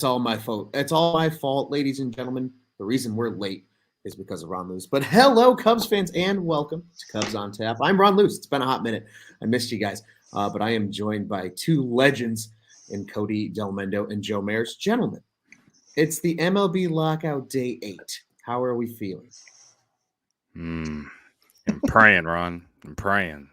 It's all my fault. It's all my fault, ladies and gentlemen. The reason we're late is because of Ron Luce. But hello, Cubs fans, and welcome to Cubs on Tap. I'm Ron Luce. It's been a hot minute. I missed you guys. But I am joined by two legends in Cody Delmendo and Joe Mayers. Gentlemen, it's the MLB Lockout Day 8. How are we feeling? I'm praying, Ron. I'm praying.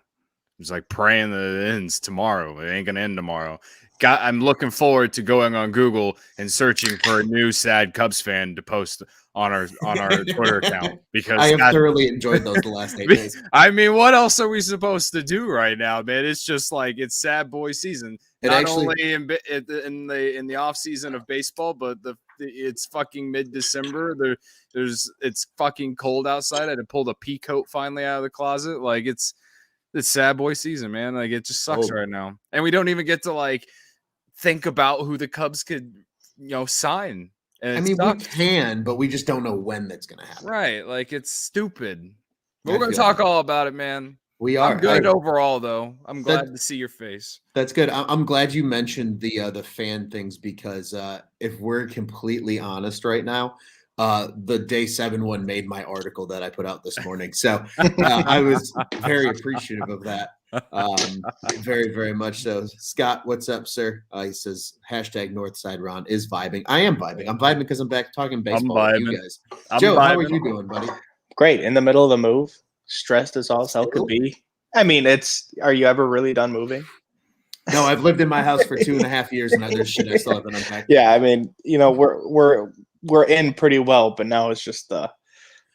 It's like praying that it ends tomorrow. It ain't gonna end tomorrow. I'm looking forward to going on Google and searching for a new sad Cubs fan to post on our Twitter account because I have thoroughly enjoyed those the last 8 days. I mean, what else are we supposed to do right now, man? It's just like it's sad boy season. Only in the off season of baseball, but it's fucking mid-December. It's fucking cold outside. I had to pull the pea coat finally out of the closet. Like it's sad boy season, man. Like it just sucks right now, and we don't even get to like think about who the Cubs could, sign. And we can, but we just don't know when that's going to happen. Right. Like, it's stupid. But we're going to talk all about it, man. We are. I'm good overall, though. I'm glad to see your face. That's good. I'm glad you mentioned the fan things because if we're completely honest right now, the Day 7 one made my article that I put out this morning. So I was very appreciative of that. Very, very much so. Scott, what's up, sir? He says, #NorthsideRon is vibing. I am vibing. I'm vibing because I'm back talking baseball with you guys. Joe, how are you doing, buddy? Great. In the middle of the move, stressed as all hell could be. I mean, are you ever really done moving? No, I've lived in my house for 2.5 years and there's shit I still haven't unpacked. Yeah, I mean, we're in pretty well, but now it's just the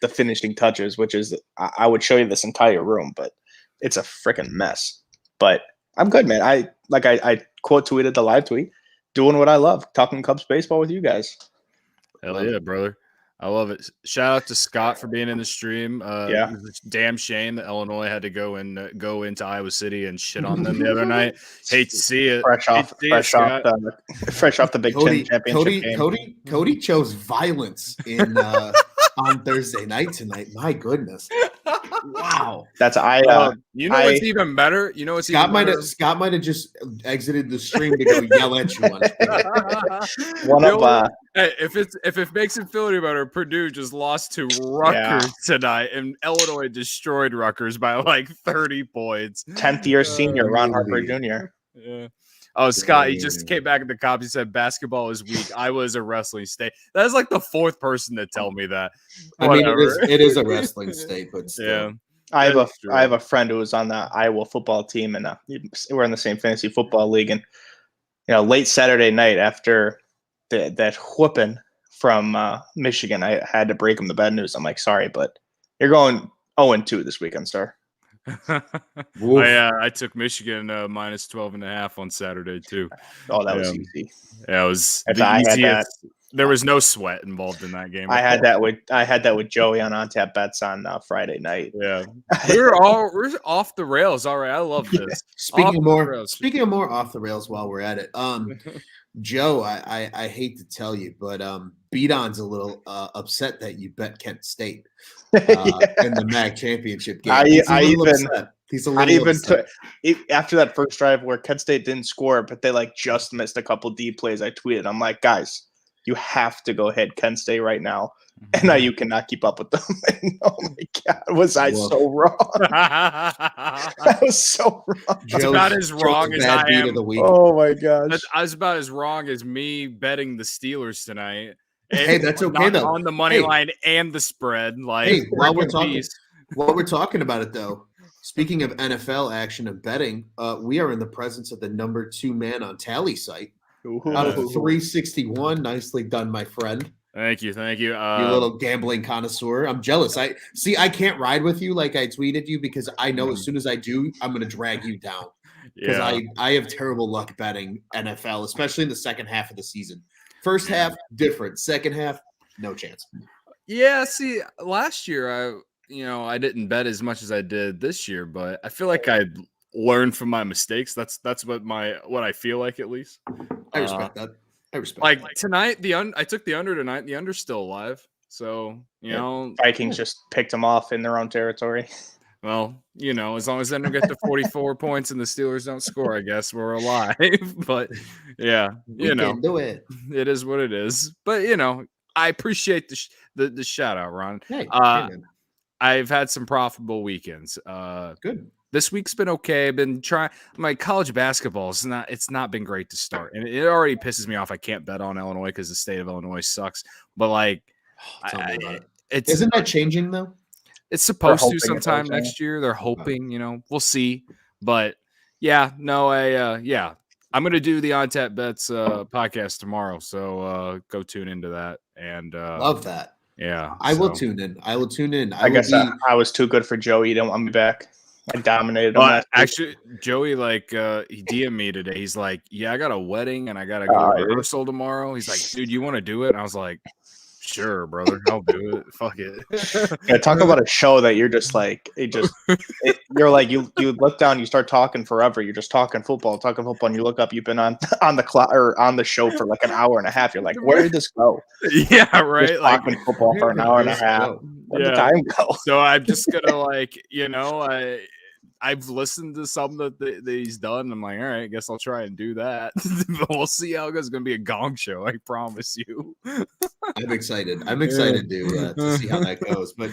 finishing touches, which is I would show you this entire room, but it's a freaking mess. But I'm good, man. I quote tweeted the live tweet, doing what I love, talking Cubs baseball with you guys. Hell yeah, brother. I love it. Shout out to Scott for being in the stream. It's a damn shame that Illinois had to go into Iowa City and shit on them the other night. Hate to see it. Fresh off the Big Ten championship game. Cody chose violence in on Thursday night tonight. My goodness. Wow. That's what's even better? Scott might have just exited the stream to go yell at you on Hey, if it makes it feel any better, Purdue just lost to Rutgers tonight, and Illinois destroyed Rutgers by like 30 points. 10th-year senior Ron Harper Jr. Yeah. Oh, Scott, he just came back in the cops. He said basketball is weak. I was a wrestling state. That is like the fourth person to tell me that. I mean, it is a wrestling state, but still. Yeah. I have a friend who was on the Iowa football team, and we're in the same fantasy football league. And late Saturday night after that whooping from Michigan, I had to break him the bad news. I'm like, sorry, but you're going 0-2 this weekend, sir. I took Michigan minus 12.5 on Saturday too. Oh, that was easy. Yeah, it was the easiest. There was no sweat involved in that game. I had that with Joey on tap bets on Friday night. Yeah, we're off the rails. All right, I love this. Speaking of more off the rails, while we're at it, Joe, I hate to tell you, but Beaton's a little upset that you bet Kent State in the MAC championship game. He's a little upset. After that first drive where Kent State didn't score, but they just missed a couple D plays. I tweeted, I'm like, guys, you have to go ahead Kent State right now. And now you cannot keep up with them. And, oh my God, was I so wrong? I was so wrong. It's about as wrong as I am. Oh my gosh. I was about as wrong as me betting the Steelers tonight. Hey, that's okay though. On the money line and the spread. While we're talking about it though, speaking of NFL action and betting, we are in the presence of the number 2 man on Tally site. Out of 361, nicely done, my friend. Thank you. You little gambling connoisseur. I'm jealous. I can't ride with you like I tweeted you because I know as soon as I do, I'm going to drag you down. Because I have terrible luck betting NFL, especially in the second half of the season. First half, different. Second half, no chance. Yeah, see, last year I didn't bet as much as I did this year, but I feel like I learned from my mistakes. That's what I feel like, at least. I respect that. Tonight, I took the under tonight. The under's still alive. So, Vikings just picked them off in their own territory. Well, as long as they don't get to 44 points and the Steelers don't score, I guess we're alive. But yeah, We can do it. It is what it is. But I appreciate the shout out, Ron. Hey, man. I've had some profitable weekends. Good. This week's been okay. I've been trying. My college basketball it's not been great to start, and it already pisses me off. I can't bet on Illinois because the state of Illinois sucks. But like, Tell me about it. Isn't that changing though? It's supposed to sometime next year. They're hoping, we'll see. But yeah, no, I'm gonna do the On Tap Bets podcast tomorrow. So go tune into that. And love that. Yeah, I will tune in. I guess I was too good for Joey. He didn't want me back. I dominated him. Actually, Joey, he DM'd me today. He's like, "Yeah, I got a wedding and I gotta go to rehearsal tomorw." He's like, "Dude, you want to do it?" And I was like, "Sure, brother, I'll do it. Fuck it." Yeah, talk about a show that you're just like, you're like, you look down, you start talking forever. You're just talking football, and you look up, you've been on the clock or on the show for like an hour and a half. You're like, where did this go? Yeah, right. Just talking football for an hour and a half. Where'd the time go? So I'm just gonna I've listened to some that he's done. I'm like, all right, I guess I'll try and do that. But we'll see how it goes. It's gonna be a gong show, I promise you. I'm excited. To see how that goes. But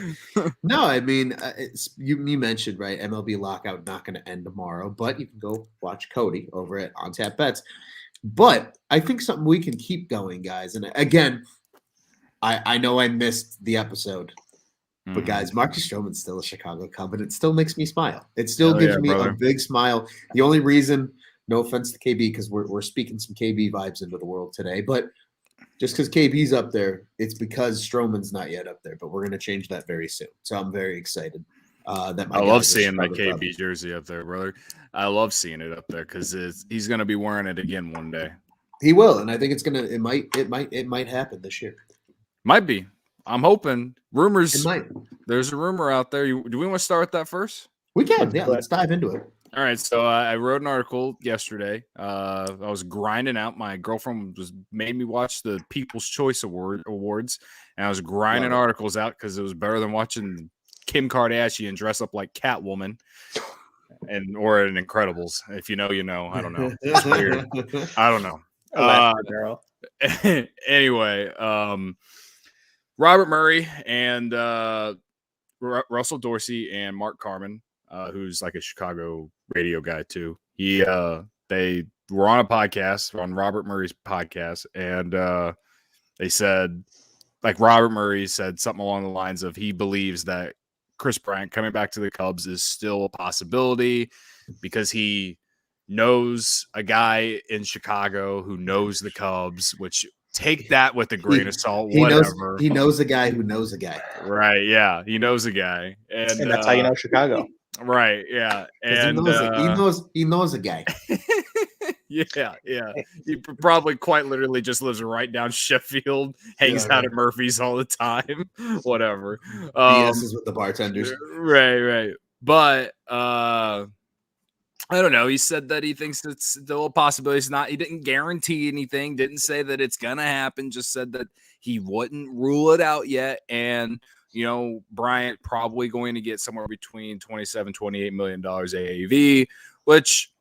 no, I mean, you mentioned, right, MLB Lockout not going to end tomorrow, but you can go watch Cody over at On Tap Bets. But I think something we can keep going, guys. And again, I know I missed the episode. But guys, Marcus Stroman's still a Chicago Cub, and it still makes me smile. It still gives me a big smile. The only reason, no offense to KB, because we're speaking some KB vibes into the world today, but just because KB's up there, it's because Stroman's not yet up there. But we're going to change that very soon. So I'm very excited. I love seeing that KB jersey up there, brother. I love seeing it up there because he's going to be wearing it again one day. He will, and I think it might happen this year. Might be. I'm hoping. Rumors. It might. There's a rumor out there. Do we want to start with that first? We can. Yeah, let's dive into it. All right. So I wrote an article yesterday. I was grinding out. My girlfriend made me watch the People's Choice Awards, and I was grinding articles out because it was better than watching Kim Kardashian dress up like Catwoman, or an Incredibles. If you know, you know. I don't know. It's weird. I don't know. Girl. Anyway, Robert Murray and Russell Dorsey and Mark Carman, who's like a Chicago radio guy too. They were on a podcast, on Robert Murray's podcast, and they said, like, Robert Murray said something along the lines of he believes that Chris Bryant coming back to the Cubs is still a possibility because he knows a guy in Chicago who knows the Cubs, which take that with a grain of salt. Whatever. He knows a guy who knows a guy. Right. Yeah. He knows a guy. And that's how you know Chicago. Right. Yeah. And he knows a guy. Yeah. Yeah. He probably quite literally just lives right down Sheffield, hangs out at Murphy's all the time. Whatever. BS with the bartenders. Right. But I don't know. He said that he thinks it's still a possibility. He didn't guarantee anything, didn't say that it's going to happen, just said that he wouldn't rule it out yet. And, Bryant probably going to get somewhere between $27, $28 million AAV, which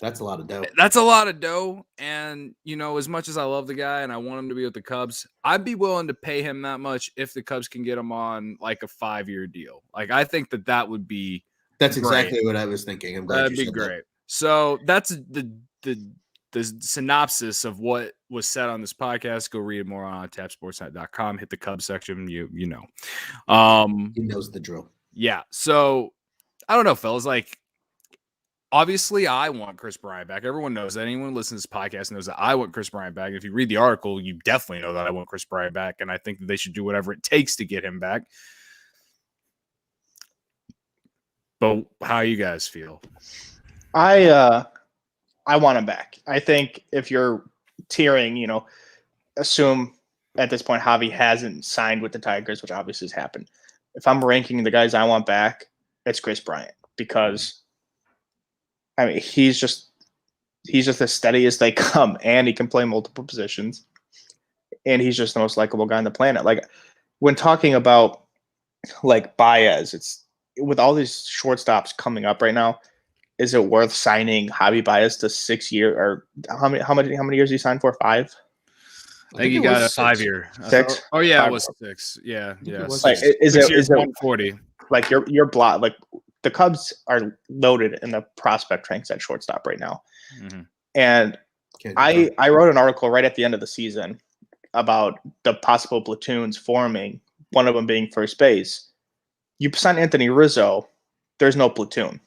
that's a lot of dough. That's a lot of dough. And, as much as I love the guy and I want him to be with the Cubs, I'd be willing to pay him that much if the Cubs can get him on like a 5-year deal. Like, I think that would be That's exactly what I was thinking. I'm glad that'd be great. That. So that's the synopsis of what was said on this podcast. Go read more on tapsportsnet.com. Hit the Cubs section. You know. He knows the drill. Yeah. So I don't know, fellas. Like, obviously, I want Chris Bryant back. Everyone knows that. Anyone who listens to this podcast knows that I want Chris Bryant back. If you read the article, you definitely know that I want Chris Bryant back, and I think that they should do whatever it takes to get him back. But how you guys feel? I want him back. I think if you're tiering, assume at this point Javi hasn't signed with the Tigers, which obviously has happened. If I'm ranking the guys I want back, it's Chris Bryant because he's just as steady as they come, and he can play multiple positions, and he's just the most likable guy on the planet. Like, when talking about like Baez, with all these shortstops coming up right now, is it worth signing Javi Baez to 6 year or how many years he signed for? 5? I think he got a 5-year. 6? Oh yeah, 5. it was 6. Yeah. Like, is 6 it years, 140. like your block? Like the Cubs are loaded in the prospect ranks at shortstop right now, and I wrote an article right at the end of the season about the possible platoons forming. One of them being first base. You sign Anthony Rizzo, there's no platoon.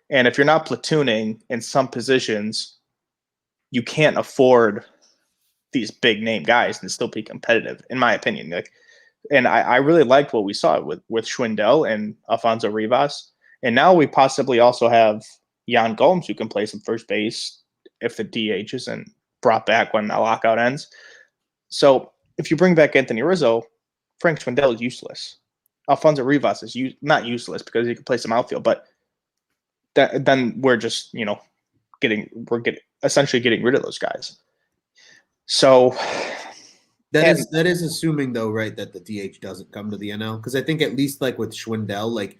And if you're not platooning in some positions, you can't afford these big name guys and still be competitive, in my opinion. Like, and I really liked what we saw with Schwindel and Alfonso Rivas. And now we possibly also have Jan Gomes, who can play some first base if the DH isn't brought back when the lockout ends. So if you bring back Anthony Rizzo, Frank Schwindel is useless. Alfonso Rivas is not useless because he can play some outfield, but then we're just, essentially getting rid of those guys. So that is assuming though, right, that the DH doesn't come to the NL, because I think at least like with Schwindel, like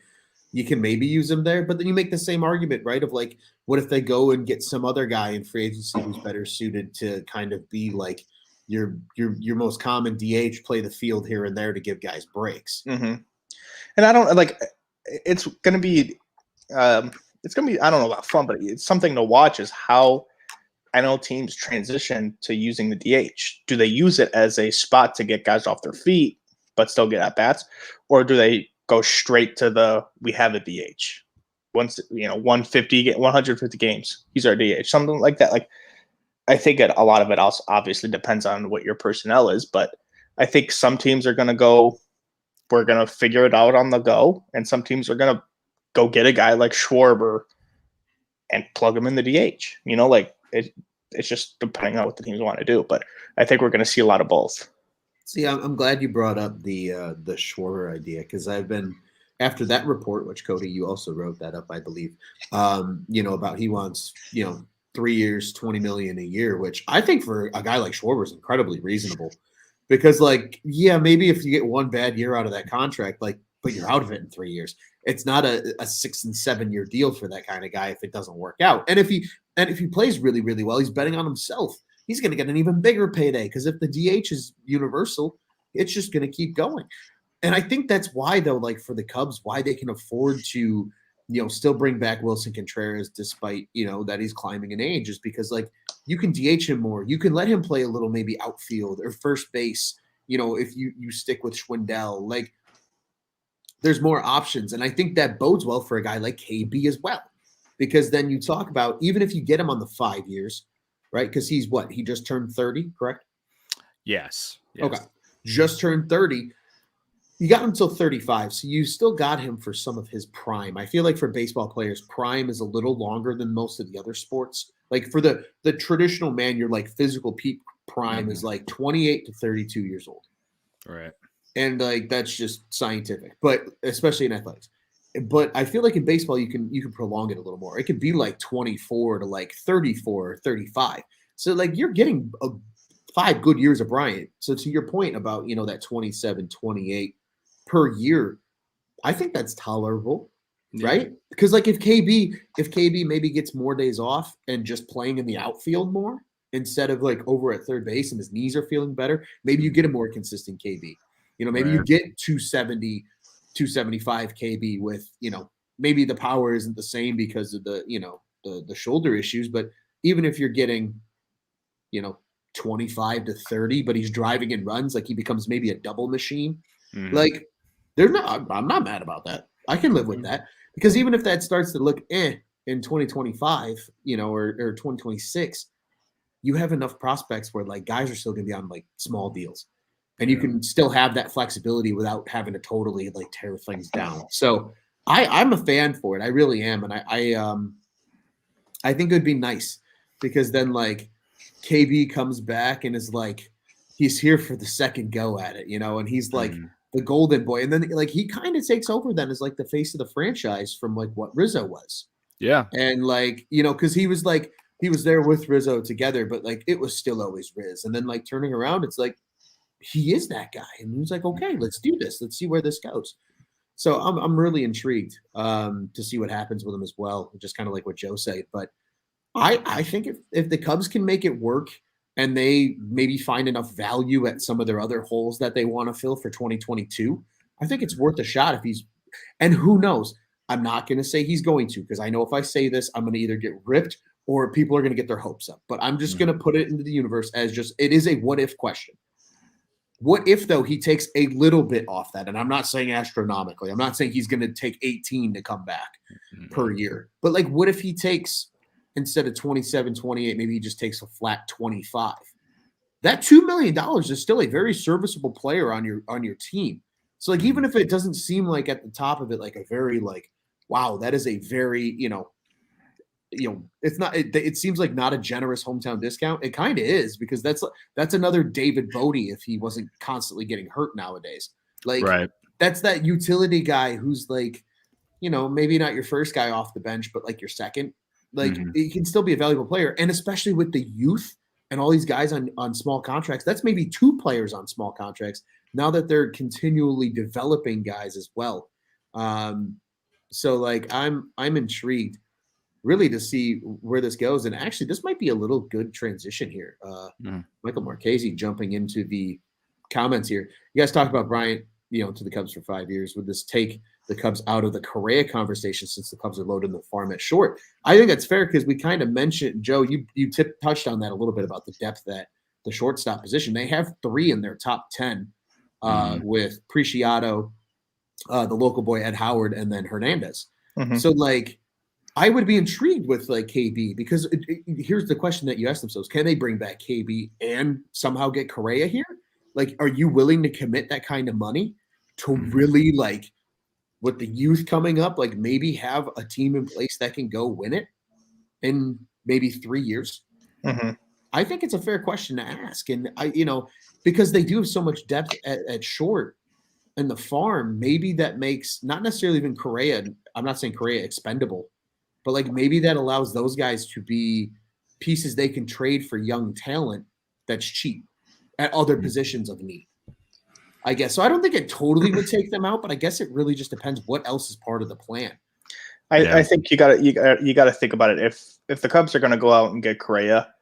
you can maybe use him there, but then you make the same argument, right, of like, what if they go and get some other guy in free agency who's better suited to kind of be like your most common DH, play the field here and there to give guys breaks. And I don't like, it's gonna be I don't know about fun, but it's something to watch is how NL teams transition to using the DH. Do they use it as a spot to get guys off their feet but still get at bats, or do they go straight to we have a DH? Once 150 games, he's our DH, something like that. Like, I think a lot of it also obviously depends on what your personnel is, but I think some teams are going to go, we're going to figure it out on the go, and some teams are going to go get a guy like Schwarber and plug him in the DH. It's just depending on what the teams want to do, but I think we're going to see a lot of both. See, I'm glad you brought up the Schwarber idea, because I've been, after that report, which Cody, you also wrote that up, I believe, about he wants 3 years, $20 million a year, which I think for a guy like Schwarber is incredibly reasonable, because maybe if you get one bad year out of that contract, but you're out of it in 3 years. It's not a 6 and 7 year deal for that kind of guy if it doesn't work out. And if he plays really, really well, he's betting on himself. He's going to get an even bigger payday, because if the DH is universal, it's just going to keep going. And I think that's why, though, like for the Cubs, why they can afford to, still bring back Wilson Contreras despite, that he's climbing in age, is because you can DH him more. You can let him play a little maybe outfield or first base, if you stick with Schwindel. There's more options. And I think that bodes well for a guy like KB as well, because then you talk about, even if you get him on the 5 years, right? Because he just turned 30, correct? Yes. Okay. Just turned 30. You got him until 35. So you still got him for some of his prime. I feel like for baseball players, prime is a little longer than most of the other sports. Like for the traditional man, your physical peak prime is 28 to 32 years old. Right. And that's just scientific, but especially in athletics. But I feel like in baseball, you can prolong it a little more. It could be 24 to 34 or 35. So you're getting 5 good years of Bryant. So to your point about, that 27, 28 per year, I think that's tolerable, right? Because if KB maybe gets more days off and just playing in the outfield more instead of over at third base and his knees are feeling better, maybe you get a more consistent KB. Maybe you get 270, 275 KB with, maybe the power isn't the same because of the shoulder issues, but even if you're getting, 25 to 30, but he's driving in runs, he becomes maybe a double machine. I'm not mad about that. I can live with that, because even if that starts to look in 2025, or 2026, you have enough prospects where guys are still going to be on small deals. And you can still have that flexibility without having to totally tear things down. So I'm a fan for it. I really am. And I think it would be nice, because then KB comes back and is he's here for the second go at it, and he's the golden boy. And then he kind of takes over then as the face of the franchise from what Rizzo was. Yeah. And because he was there with Rizzo together, but it was still always Riz. And then turning around, it's he is that guy. And he was okay, let's do this. Let's see where this goes. So I'm really intrigued to see what happens with him as well, just kind of like what Joe said. But I think if the Cubs can make it work and they maybe find enough value at some of their other holes that they want to fill for 2022, I think it's worth a shot if he's – and who knows? I'm not going to say he's going to, because I know if I say this, I'm going to either get ripped or people are going to get their hopes up. But I'm just going to put it into the universe as just – it is a what-if question. What if, though, he takes a little bit off that? And I'm not saying astronomically. I'm not saying he's going to take 18 to come back per year. But, like, what if he takes – instead of 27, 28, maybe he just takes a flat 25. That $2 million is still a very serviceable player on your team. So, like, even if it doesn't seem like at the top of it, like a very, like, wow, that is a very, it's not, it seems like not a generous hometown discount. It kind of is, because that's another David Bodie if he wasn't constantly getting hurt nowadays. Like, right. That's that utility guy who's like, maybe not your first guy off the bench, but like your second. Like, he can still be a valuable player. And especially with the youth and all these guys on small contracts, that's maybe 2 players on small contracts now that they're continually developing guys as well. So, like, I'm intrigued really to see where this goes. And actually, this might be a little good transition here. Michael Marchese jumping into the comments here. You guys talked about Bryant, to the Cubs for 5 years. Would this take the Cubs out of the Correa conversation since the Cubs are loaded in the farm at short? I think that's fair, because we kind of mentioned, Joe, you touched on that a little bit about the depth at the shortstop position. They have 3 in their top 10 with Preciado, the local boy Ed Howard, and then Hernandez. So, like, I would be intrigued with, like, KB, because here's the question that you ask themselves: can they bring back KB and somehow get Correa here? Like, are you willing to commit that kind of money to really, like, with the youth coming up, like, maybe have a team in place that can go win it in maybe 3 years? I think it's a fair question to ask. And because they do have so much depth at short in the farm, maybe that makes not necessarily even Correa. I'm not saying Correa expendable, but, like, maybe that allows those guys to be pieces they can trade for young talent that's cheap at other positions of need, I guess. So I don't think it totally would take them out, but I guess it really just depends what else is part of the plan. I think you got to think about it. If the Cubs are going to go out and get Correa,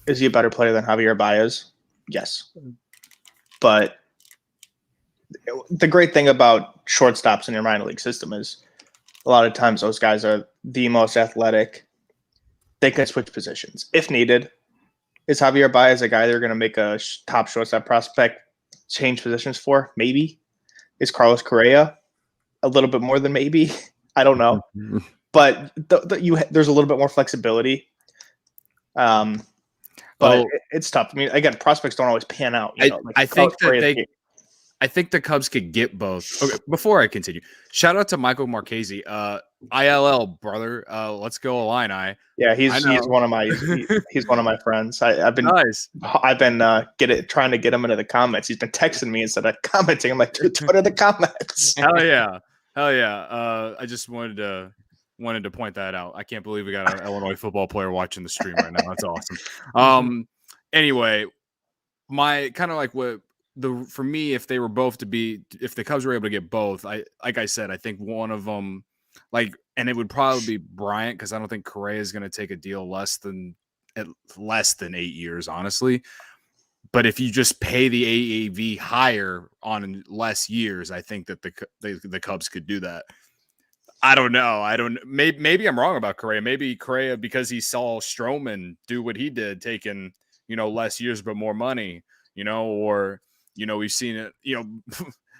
is he a better player than Javier Baez? Yes. But the great thing about shortstops in your minor league system is a lot of times those guys are the most athletic. They can switch positions if needed. Is Javier Baez a guy they're going to make a top shortstop prospect change positions for? Maybe. Is Carlos Correa a little bit more than maybe? I don't know. But there's a little bit more flexibility. But it's tough. I mean, again, prospects don't always pan out. I think the Cubs could get both. Okay, before I continue, shout out to Michael Marchese, ILL brother. Let's go Illini. Yeah, he's one of my he's one of my friends. I've been trying to get him into the comments. He's been texting me instead of commenting. I'm like, dude, what are the comments? Hell yeah. I just wanted to point that out. I can't believe we got an Illinois football player watching the stream right now. That's awesome. Anyway, my kind of like what. For me, if the Cubs were able to get both, like I said, I think one of them, and it would probably be Bryant, because I don't think Correa is going to take a deal less than 8 years, honestly. But if you just pay the AAV higher on less years, I think that the Cubs could do that. I don't know. Maybe I'm wrong about Correa. Maybe Correa, because he saw Stroman do what he did, taking less years but more money, or. We've seen it.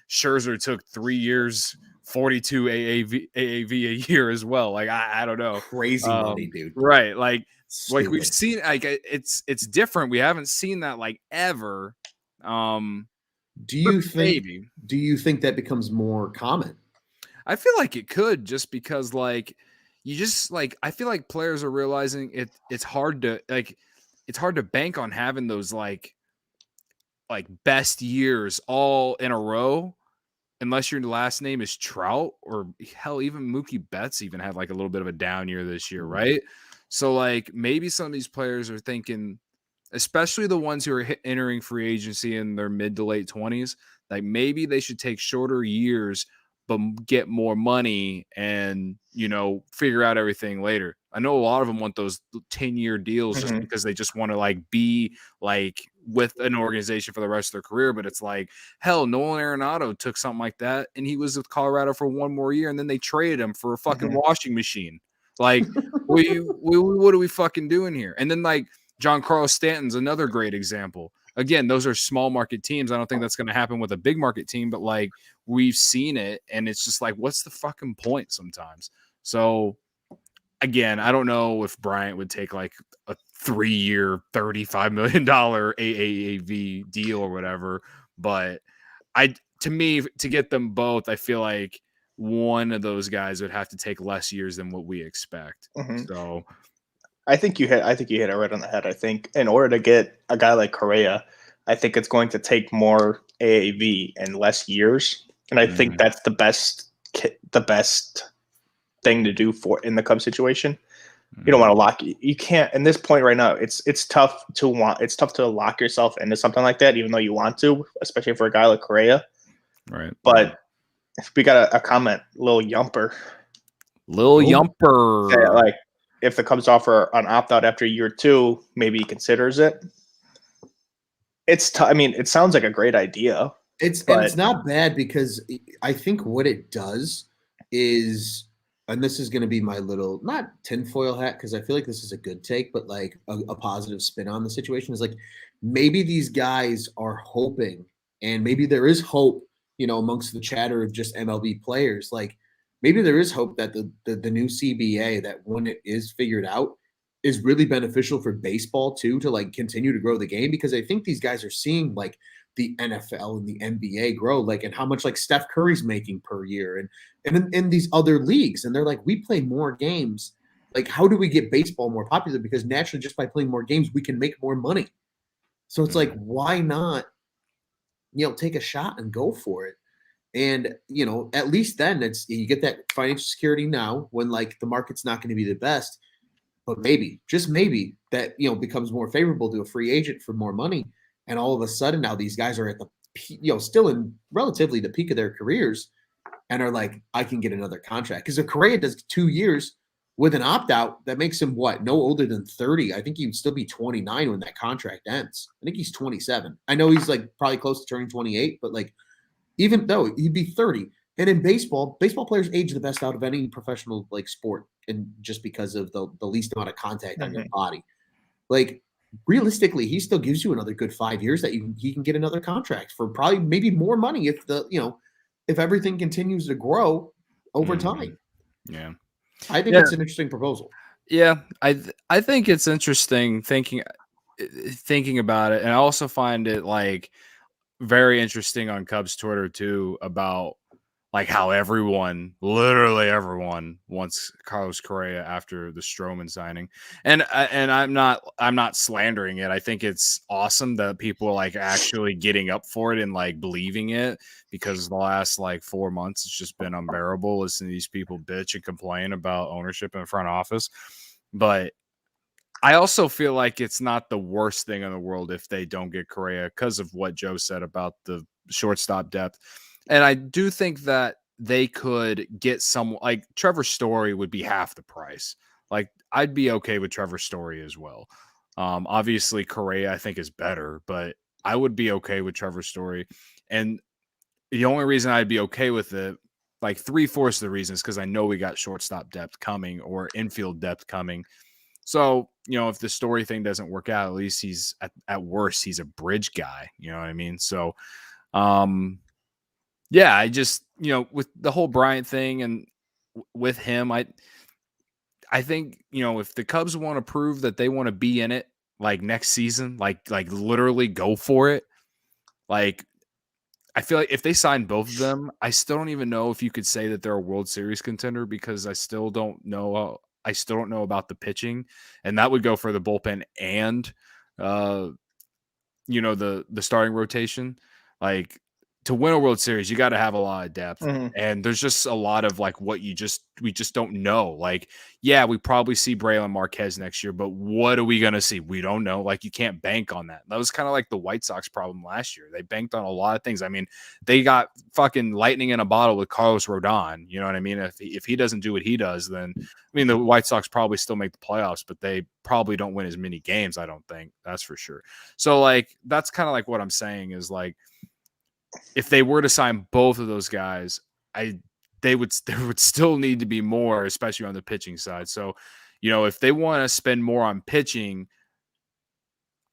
Scherzer took 3 years, 42 AAV a year as well. Like, I don't know, crazy money, dude. Right? Like we've seen. Like, it's different. We haven't seen that ever. Do you think that becomes more common? I feel like it could, just because I feel like players are realizing it's hard to bank on having those best years all in a row, unless your last name is Trout, or hell, even Mookie Betts even had a little bit of a down year this year, right? So maybe some of these players are thinking, especially the ones who are entering free agency in their mid to late 20s, maybe they should take shorter years but get more money and, figure out everything later. I know a lot of them want those 10-year deals just because they just want to like be like with an organization for the rest of their career. But it's like, hell, Nolan Arenado took something like that and he was with Colorado for one more year and then they traded him for a fucking washing machine. Like, what are we fucking doing here? And then like Giancarlo Stanton's another great example. Again, those are small market teams. I don't think that's going to happen with a big market team, but like we've seen it and it's just like, what's the fucking point sometimes? So again, I don't know if Bryant would take like a 3-year, $35 million AAV deal or whatever, but to me, to get them both, I feel like one of those guys would have to take less years than what we expect. So I think you hit it right on the head. I think in order to get a guy like Correa, I think it's going to take more AAV and less years. And I think that's the best thing to do for in the Cubs situation. You don't want to lock. You can't. In this point right now, it's tough to lock yourself into something like that, even though you want to, especially for a guy like Correa. Right. But if we got a comment, Lil Yumper. Yeah, like if the Cubs offer an opt out after year 2, maybe he considers it. I mean, it sounds like a great idea. It's not bad because I think what it does is, and this is going to be my little, not tinfoil hat, because I feel like this is a good take, but like a positive spin on the situation is like maybe these guys are hoping, and maybe there is hope, amongst the chatter of just MLB players. Like maybe there is hope that the new CBA, that when it is figured out, is really beneficial for baseball too, to like continue to grow the game, because I think these guys are seeing like the NFL and the NBA grow, like, and how much like Steph Curry's making per year and in these other leagues. And they're like, we play more games. Like, how do we get baseball more popular? Because naturally, just by playing more games, we can make more money. So it's like, why not, take a shot and go for it? And, at least then you get that financial security now when like the market's not going to be the best, but maybe, just maybe that, becomes more favorable to a free agent for more money. And all of a sudden now these guys are at the, still in relatively the peak of their careers and are like, I can get another contract. Because if Correa does 2 years with an opt-out, that makes him no older than 30. I think he would still be 29 when that contract ends. I think he's 27. I know he's like probably close to turning 28, but like, even though he'd be 30. And in baseball players age the best out of any professional like sport, and just because of the least amount of contact on your body. Like, realistically, he still gives you another good 5 years that he can get another contract for probably maybe more money if everything continues to grow over time. Yeah. I think it's an interesting proposal. Yeah, I think it's interesting thinking about it, and I also find it like very interesting on Cubs Twitter too about like how literally everyone wants Carlos Correa after the Stroman signing. And I'm not slandering it. I think it's awesome that people are like actually getting up for it and like believing it, because the last like 4 months it's just been unbearable listening to these people bitch and complain about ownership in the front office. But I also feel like it's not the worst thing in the world if they don't get Correa, because of what Joe said about the shortstop depth. And I do think that they could get someone like Trevor Story would be half the price. Like, I'd be okay with Trevor Story as well. Obviously Correa I think is better, but I would be okay with Trevor Story. And the only reason I'd be okay with it, like 3/4 of the reason, is because I know we got shortstop depth coming or infield depth coming. So, if the Story thing doesn't work out, at least he's at worst, he's a bridge guy. You know what I mean? So, yeah, I just, with the whole Bryant thing and with him, I think, if the Cubs want to prove that they want to be in it, like next season, like literally go for it. Like, I feel like if they sign both of them, I still don't even know if you could say that they're a World Series contender, because I still don't know. I still don't know about the pitching, and that would go for the bullpen and, the starting rotation. Like, to win a World Series, you got to have a lot of depth. Mm-hmm. And there's just a lot of like what we just don't know. Like, yeah, we probably see Braylon Marquez next year, but what are we going to see? We don't know. Like, you can't bank on that. That was kind of like the White Sox problem last year. They banked on a lot of things. I mean, they got fucking lightning in a bottle with Carlos Rodon. You know what I mean? If he doesn't do what he does, then I mean, the White Sox probably still make the playoffs, but they probably don't win as many games. I don't think. That's for sure. So like, that's kind of like what I'm saying is like, if they were to sign both of those guys, there would still need to be more, especially on the pitching side. So, you know, if they want to spend more on pitching,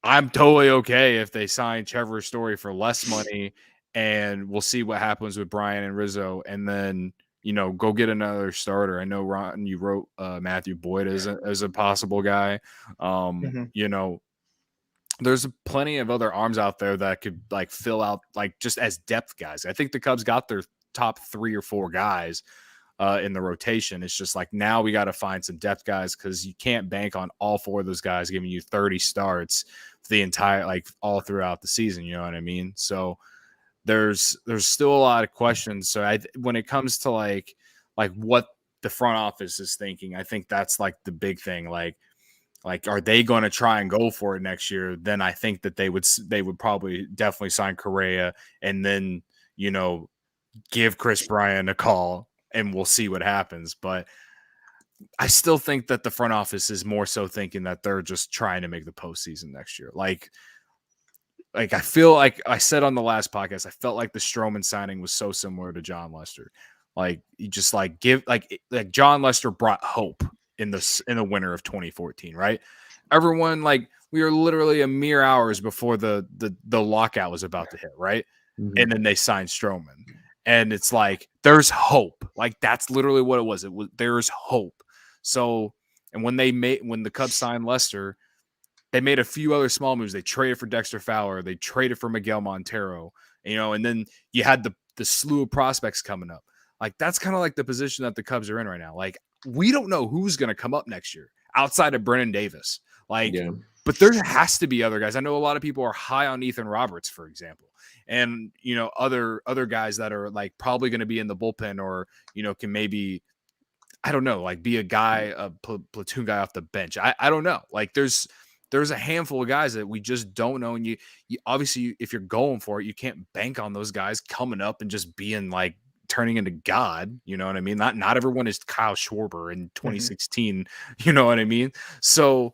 I'm totally okay if they sign Trevor Story for less money, and we'll see what happens with Brian and Rizzo, and then, you know, go get another starter. I know, Ron, you wrote Matthew Boyd as a possible guy. You know, there's plenty of other arms out there that could like fill out like just as depth guys. I think the Cubs got their top 3 or 4 guys in the rotation. It's just like now we got to find some depth guys because you can't bank on all 4 of those guys giving you 30 starts the entire like all throughout the season. You know what I mean? So there's still a lot of questions. So when it comes to like what the front office is thinking, I think that's like the big thing. Like, are they going to try and go for it next year? Then I think that they would probably definitely sign Correa and then, you know, give Chris Bryant a call and we'll see what happens. But I still think that the front office is more so thinking that they're just trying to make the postseason next year. Like I feel like I said on the last podcast, I felt like the Stroman signing was so similar to John Lester. Like you just like give like John Lester brought hope in the winter of 2014, right? Everyone, like, we were literally a mere hours before the lockout was about to hit, right? Mm-hmm. And then they signed Stroman, and it's like there's hope. Like that's literally what it was. There's hope. So, and when the Cubs signed Lester, they made a few other small moves. They traded for Dexter Fowler. They traded for Miguel Montero. You know, and then you had the slew of prospects coming up. Like that's kind of like the position that the Cubs are in right now. Like, we don't know who's going to come up next year outside of Brennan Davis. Like, yeah. But there has to be other guys. I know a lot of people are high on Ethan Roberts, for example, and, you know, other guys that are like probably going to be in the bullpen or, you know, can maybe, I don't know, like be a guy, a platoon guy off the bench. I don't know. Like there's a handful of guys that we just don't know. And you obviously, if you're going for it, you can't bank on those guys coming up and just being like, turning into God, you know what I mean? Not everyone is Kyle Schwarber in 2016, you know what I mean? So,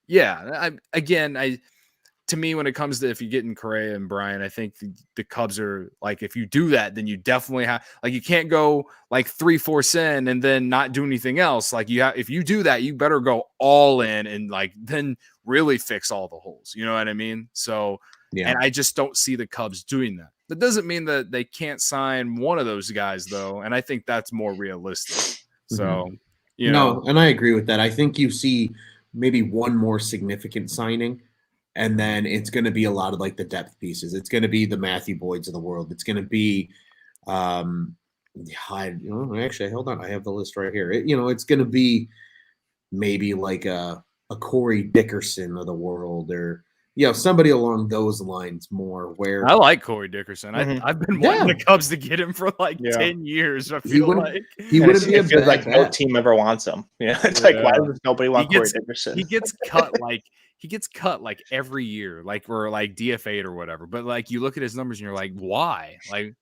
yeah, to me, when it comes to if you get in Correa and Brian, I think the Cubs are like, if you do that, then you definitely have, like, you can't go like 3-4 in and then not do anything else. Like if you do that, you better go all in and like then really fix all the holes. You know what I mean? So, yeah. And I just don't see the Cubs doing that. That doesn't mean that they can't sign one of those guys, though, and I think that's more realistic. So, you know. No, and I agree with that. I think you see maybe one more significant signing, and then it's going to be a lot of like the depth pieces. It's going to be the Matthew Boyds of the world. It's going to be, actually, hold on, I have the list right here. It's going to be maybe like a Corey Dickerson of the world, or somebody along those lines more. Where I like Corey Dickerson. I've been wanting the Cubs to get him for like 10 years. I feel he wouldn't be a bad like no team ever wants him. Yeah, it's like why does nobody want Corey Dickerson? He gets cut like every year, like we're like DFA'd or whatever. But like you look at his numbers and you're like, why? Like,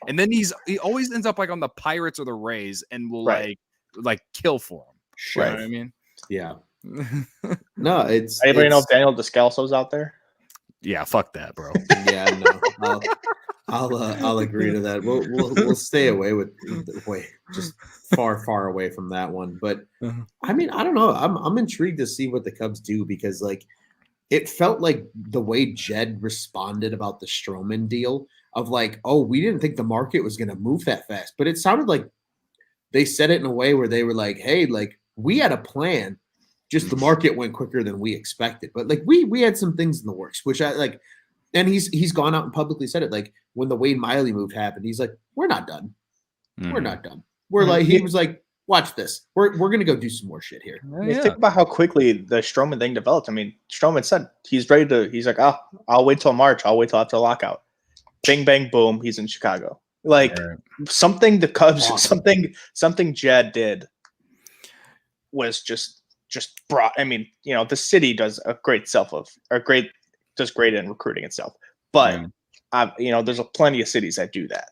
and then he always ends up like on the Pirates or the Rays and will like kill for him. Sure. You know what I mean? Yeah. No, it's. Anybody know if Daniel Descalso's out there? Yeah, fuck that, bro. Yeah, no, I'll agree to that. We'll stay away just far away from that one. But I mean, I don't know. I'm intrigued to see what the Cubs do because like it felt like the way Jed responded about the Stroman deal of like, oh, we didn't think the market was going to move that fast, but it sounded like they said it in a way where they were like, hey, like we had a plan. Just the market went quicker than we expected. But like we had some things in the works, which I like, and he's gone out and publicly said it. Like when the Wade Miley move happened, he's like, we're not done. We're not done. We're like, he was like, watch this. We're gonna go do some more shit here. Think about how quickly the Stroman thing developed. I mean, Stroman said he's ready to, he's like, I'll wait till March, I'll wait till after the lockout. Bing, bang, boom. He's in Chicago. Like something the Cubs, something Jed did was just brought. I mean, the city does does great in recruiting itself, but there's plenty of cities that do that.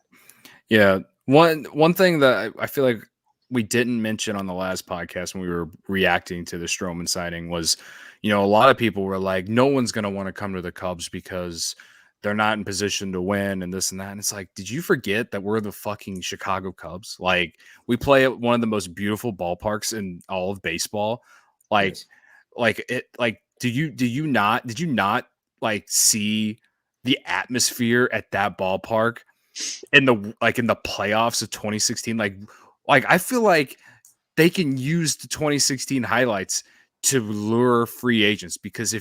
Yeah. One thing that I feel like we didn't mention on the last podcast when we were reacting to the Stroman signing was, a lot of people were like, no one's going to want to come to the Cubs because they're not in position to win and this and that. And it's like, did you forget that we're the fucking Chicago Cubs? Like, we play at one of the most beautiful ballparks in all of baseball. Like, did you not like see the atmosphere at that ballpark in the playoffs of 2016? Like I feel like they can use the 2016 highlights to lure free agents because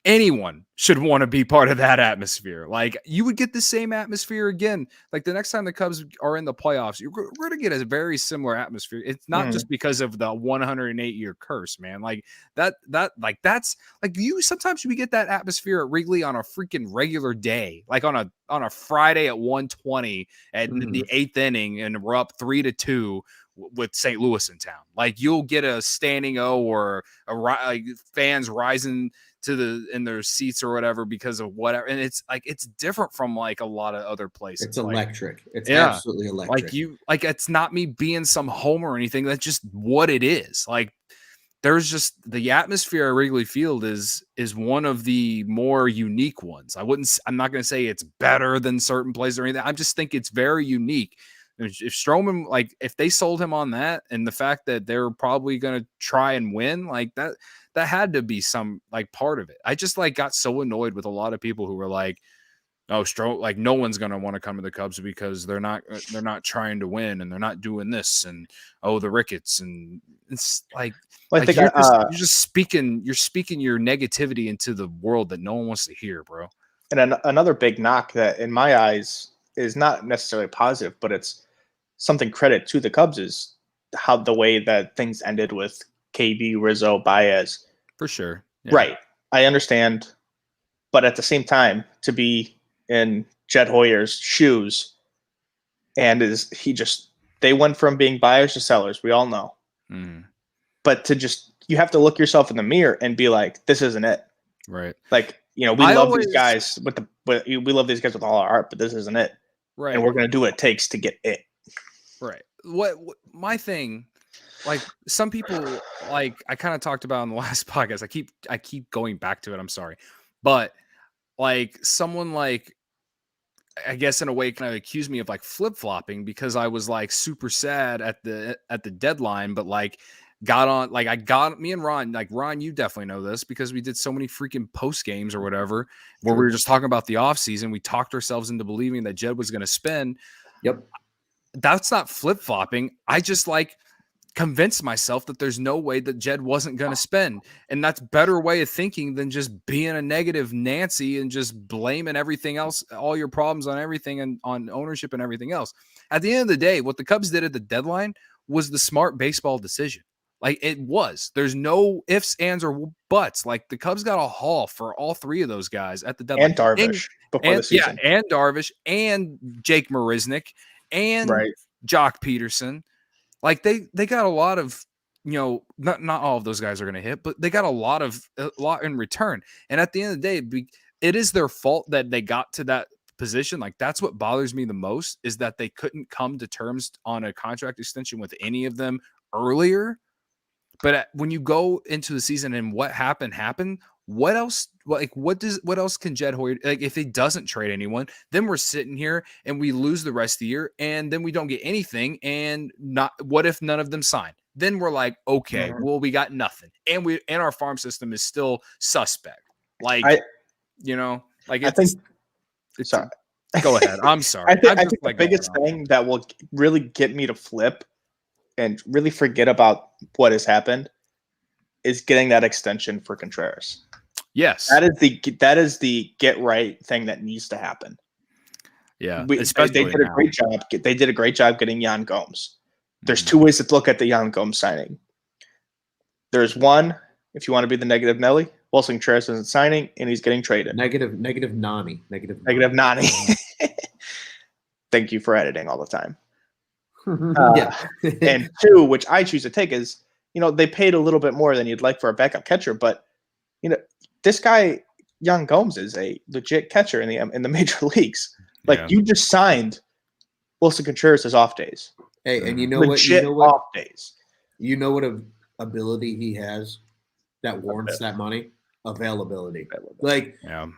anyone should want to be part of that atmosphere. Like, you would get the same atmosphere again. Like, the next time the Cubs are in the playoffs, we're going to get a very similar atmosphere. It's not just because of the 108-year curse, man. Like, that's like sometimes we get that atmosphere at Wrigley on a freaking regular day, like on a Friday at 1:20 at the 8th inning, and we're up 3-2 with St. Louis in town. Like, you'll get a standing O or fans rising in their seats or whatever because of whatever. And it's like, it's different from like a lot of other places. It's electric. It's absolutely electric. Like it's not me being some homer or anything. That's just what it is. Like, there's just the atmosphere at Wrigley Field is one of the more unique ones. I'm not going to say it's better than certain places or anything. I just think it's very unique. If Stroman, like, if they sold him on that and the fact that they're probably going to try and win, like that had to be some like part of it. I just like got so annoyed with a lot of people who were like, oh, like no one's going to want to come to the Cubs because they're not trying to win and they're not doing this, and the Ricketts, and it's like, well, you're just speaking your negativity into the world that no one wants to hear, bro. And another big knock that in my eyes is not necessarily positive, but it's something credit to the Cubs is how the way that things ended with KB, Rizzo, Baez. For sure. Yeah. Right. I understand. But at the same time, to be in Jed Hoyer's shoes, and they went from being buyers to sellers. We all know. Mm. But you have to look yourself in the mirror and be like, this isn't it. Right. Like, we love these guys we love these guys with all our heart, but this isn't it. Right. And we're going to do what it takes to get it. Right. What my thing, like, some people, like, I kind of talked about in the last podcast. I keep going back to it. I'm sorry. But like, someone, like, I guess in a way kind of accused me of like flip-flopping because I was like super sad at the deadline, but like me and Ron, like, Ron, you definitely know this because we did so many freaking post games or whatever where we were just talking about the offseason. We talked ourselves into believing that Jed was going to spend. Yep. That's not flip-flopping. I just like convinced myself that there's no way that Jed wasn't going to spend. And that's better way of thinking than just being a negative Nancy and just blaming everything else, all your problems on everything and on ownership and everything else. At the end of the day, what the Cubs did at the deadline was the smart baseball decision. Like, it was. There's no ifs, ands, or buts. Like, the Cubs got a haul for all three of those guys at the deadline. And Darvish before the season. Yeah, and Darvish and Jake Marisnick and Jock Peterson. Like, they got a lot of, not all of those guys are going to hit, but they got a lot in return. And at the end of the day, it is their fault that they got to that position. Like, that's what bothers me the most, is that they couldn't come to terms on a contract extension with any of them earlier. But when you go into the season and what happened, what else? Like, what else can Jed Hoyer, like, if he doesn't trade anyone, then we're sitting here and we lose the rest of the year, and then we don't get anything. And what if none of them sign? Then we're like, okay, well, we got nothing, and our farm system is still suspect. Like, I think. Sorry. Go ahead. I'm sorry. I think the biggest thing that will really get me to flip and really forget about what has happened is getting that extension for Contreras. Yes. That is the get right thing that needs to happen. Yeah. They did a great job. They did a great job getting Yan Gomes. There's two ways to look at the Yan Gomes signing. There's one, if you want to be the negative Nelly, Wilson Contreras isn't signing, and he's getting traded. Negative Nani. Negative Nani. Thank you for editing all the time. Yeah. And 2, which I choose to take, is, they paid a little bit more than you'd like for a backup catcher, but this guy Yan Gomes is a legit catcher in the major leagues. Like, you just signed Wilson Contreras' off days. Hey, and legit off days. You know what ability he has that warrants that money? Availability. Like,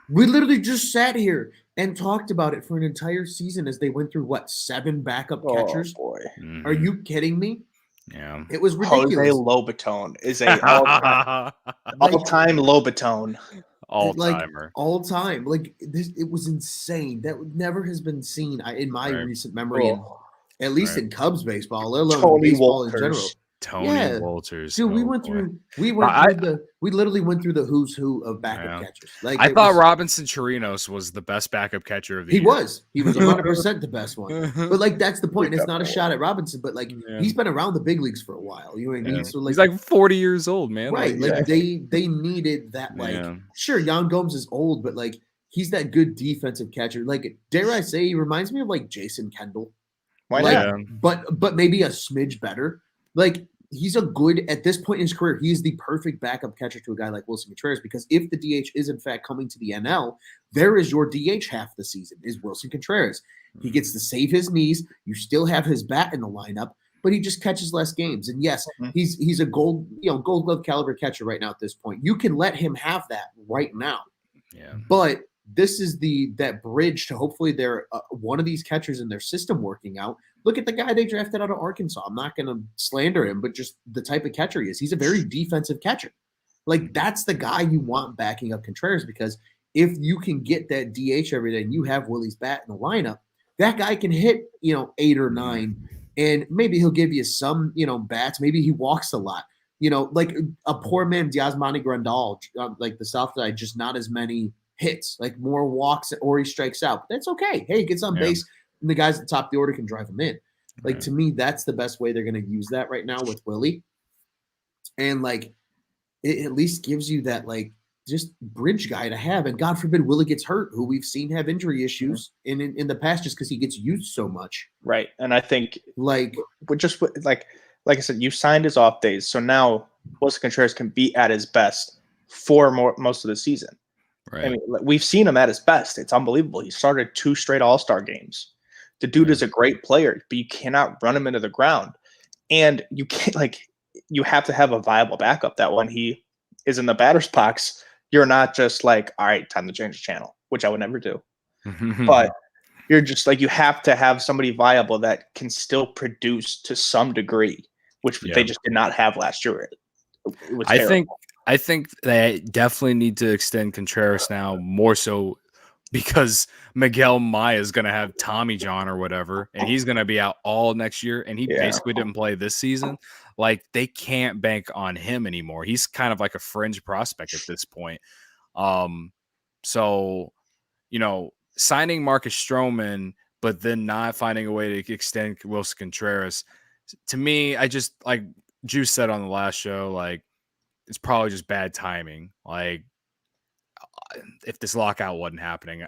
we literally just sat here and talked about it for an entire season as they went through 7 backup catchers. Boy. Mm-hmm. Are you kidding me? Yeah, it was ridiculous. Jose Lobaton is a all-time Lobaton. All-timer. All time. Like, this, it was insane. That never has been seen in my recent memory, at least in Cubs baseball, let alone Tony baseball Walters. in general. Tony Walters. Dude, we literally went through the who's who of backup catchers. Like, I thought Robinson Chirinos was the best backup catcher of the year. He was 100% the best one. But that's the point. It's not a shot at Robinson, but he's been around the big leagues for a while. You know what I mean? So he's like 40 years old, man. Right. They needed that. Sure, Yan Gomes is old, but he's that good defensive catcher. Dare I say, he reminds me of Jason Kendall. Why not? But maybe a smidge better. He's a good, at this point in his career, he is the perfect backup catcher to a guy like Wilson Contreras, because if the DH is in fact coming to the NL, there is your DH half the season, is Wilson Contreras. He gets to save his knees. You still have his bat in the lineup, but he just catches less games. And yes, he's a gold glove caliber catcher right now at this point. You can let him have that right now. Yeah. But this is that bridge to hopefully they're one of these catchers in their system working out. Look at the guy they drafted out of Arkansas. I'm not going to slander him, but just the type of catcher he is. He's a very defensive catcher. That's the guy you want backing up Contreras, because if you can get that DH every day and you have Willie's bat in the lineup, that guy can hit, 8 or 9, and maybe he'll give you some, bats. Maybe he walks a lot. Like a poor man Yasmani Grandal, the South side, just not as many hits, more walks, or he strikes out. But that's okay. Hey, he gets on base, and the guys at the top of the order can drive him in. To me, that's the best way they're going to use that right now with Willie. And it at least gives you that just bridge guy to have. And God forbid Willie gets hurt, who we've seen have injury issues in the past just because he gets used so much. Right. And I think like I said, you signed his off days, so now Wilson Contreras can be at his best for most of the season. Right. I mean, we've seen him at his best. It's unbelievable. He started 2 straight All-Star games. The dude is a great player, but you cannot run him into the ground. And you can't you have to have a viable backup that when he is in the batter's box, you're not just all right, time to change the channel, which I would never do. But you're just you have to have somebody viable that can still produce to some degree, which they just did not have last year. It was terrible. I think they definitely need to extend Contreras now, more so because Miguel Maya is going to have Tommy John or whatever, and he's going to be out all next year, and he basically didn't play this season. They can't bank on him anymore. He's kind of like a fringe prospect at this point. So, signing Marcus Stroman, but then not finding a way to extend Wilson Contreras, to me, I just, like Juice said on the last show, it's probably just bad timing. If this lockout wasn't happening,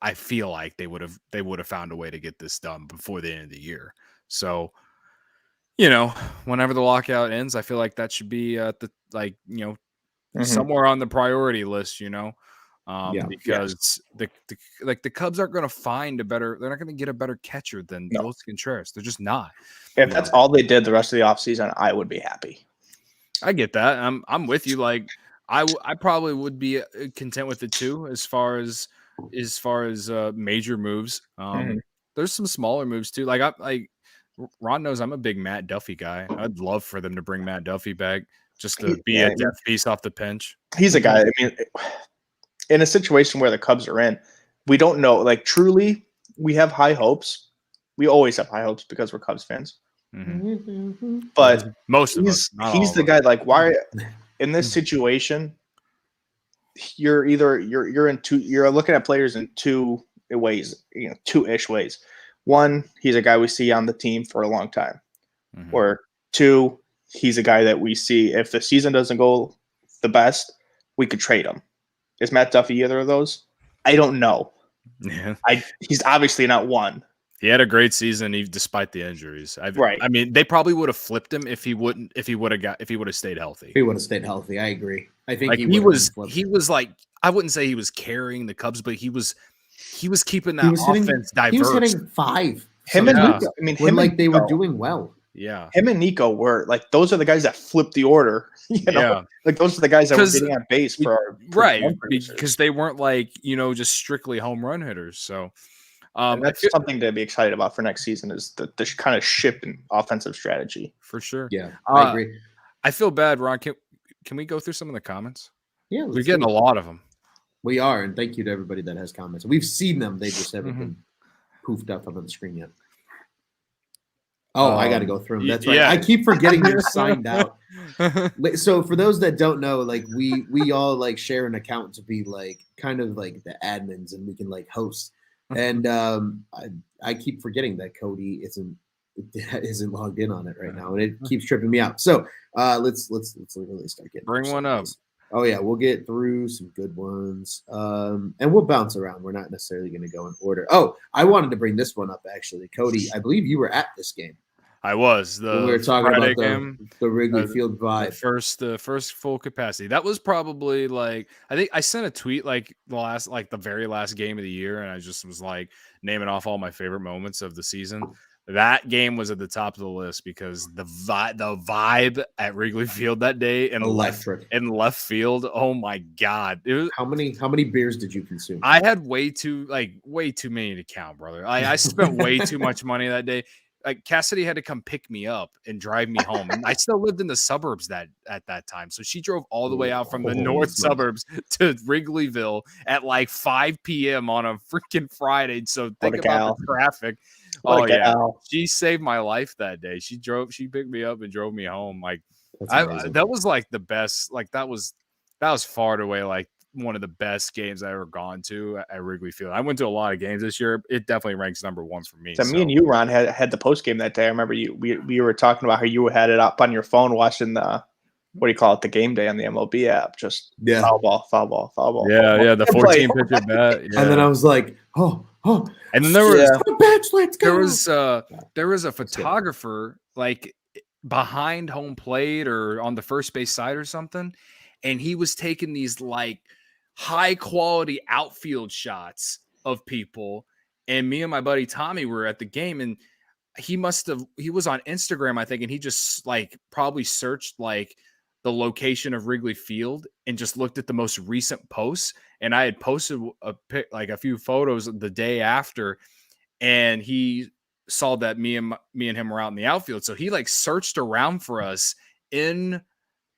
I feel like they would have found a way to get this done before the end of the year. So, whenever the lockout ends, I feel like that should be somewhere on the priority list, because the Cubs aren't going to find they're not going to get a better catcher than Wilson Contreras. They're just not. If that's all they did the rest of the offseason, I would be happy. I get that. I'm with you. I probably would be content with it too, as far as major moves. There's some smaller moves too. Ron knows I'm a big Matt Duffy guy. I'd love for them to bring Matt Duffy back just to be a depth piece off the bench. He's a guy. I mean, in a situation where the Cubs are in, we don't know. Truly, we have high hopes. We always have high hopes because we're Cubs fans. But most of us, he's the guy. Why in this situation? You're looking at players in 2 ways, 2-ish ways. One, he's a guy we see on the team for a long time. Or 2, he's a guy that we see if the season doesn't go the best, we could trade him. Is Matt Duffy either of those? I don't know. Yeah. He's obviously not one. He had a great season, despite the injuries. Right. I mean, they probably would have flipped him if he would have stayed healthy. If he would have stayed healthy, I agree. I think Like he was like, I wouldn't say he was carrying the Cubs, but he was keeping that offense diverse. He was hitting 5. Him and Nico, I mean, him like they were doing well. Yeah. Him and Nico were like, those are the guys that flipped the order. You know, yeah. Like those are the guys that were getting on base for right, because they weren't like, just strictly home run hitters. So that's something to be excited about for next season is the kind of shift in offensive strategy. For sure. Yeah, I agree. I feel bad, Ron. Can we go through some of the comments? Yeah, we're getting a lot of them. We are, and thank you to everybody that has comments. We've seen them; they just haven't been poofed up on the screen yet. Oh, I got to go through them. That's right. Yeah. I keep forgetting you're signed out. So for those that don't know, like we all like share an account to be like kind of like the admins, and we can like host. And I keep forgetting that Cody isn't logged in on it right now, and it keeps tripping me out. So let's really start getting. Bring one up. Oh yeah, we'll get through some good ones, and we'll bounce around. We're not necessarily going to go in order. Oh, I wanted to bring this one up actually, Cody. I believe you were at this game. I was. We were talking Friday about the Wrigley Field vibe. The first full capacity. That was probably like, I think I sent a tweet like the very last game of the year, and I just was like naming off all my favorite moments of the season. That game was at the top of the list because the vibe at Wrigley Field that day and left field. Oh my God! How many beers did you consume? I had way too many to count, brother. I spent way too much money that day. Like Cassidy had to come pick me up and drive me home, and I still lived in the suburbs at that time. So she drove all the way out from the north suburbs to Wrigleyville at like 5 p.m. on a freaking Friday. So think about the traffic. Oh yeah, she saved my life that day. She picked me up and drove me home. Like that was like the best. Like that was far and away like one of the best games I ever gone to at Wrigley Field. I went to a lot of games this year. It definitely ranks number 1 for me. So me and you, Ron, had the post game that day. I remember we were talking about how you had it up on your phone watching the the game day on the MLB app. Just foul ball. Yeah, the 14 pitcher bat. Yeah. And then I was like, oh. And then there was a photographer like behind home plate or on the first base side or something, and he was taking these like high quality outfield shots of people. And me and my buddy Tommy were at the game, and he was on Instagram, I think, and he just like probably searched like the location of Wrigley Field and just looked at the most recent posts. And I had posted a few photos the day after, and he saw that me and him were out in the outfield. So he like searched around for us in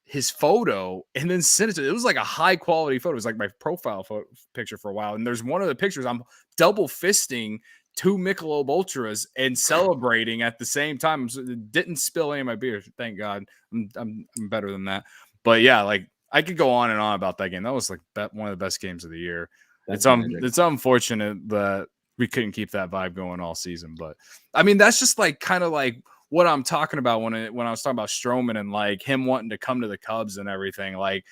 his photo and then sent it to. It was like a high quality photo. It was like my profile picture for a while. And there's one of the pictures I'm double fisting 2 Michelob Ultras and celebrating at the same time. So it didn't spill any of my beer. Thank God. I'm better than that. But yeah, like I could go on and on about that game. That was like one of the best games of the year. It's unfortunate that we couldn't keep that vibe going all season. But I mean, that's just like kind of like what I'm talking about when I was talking about Stroman and like him wanting to come to the Cubs and everything. Like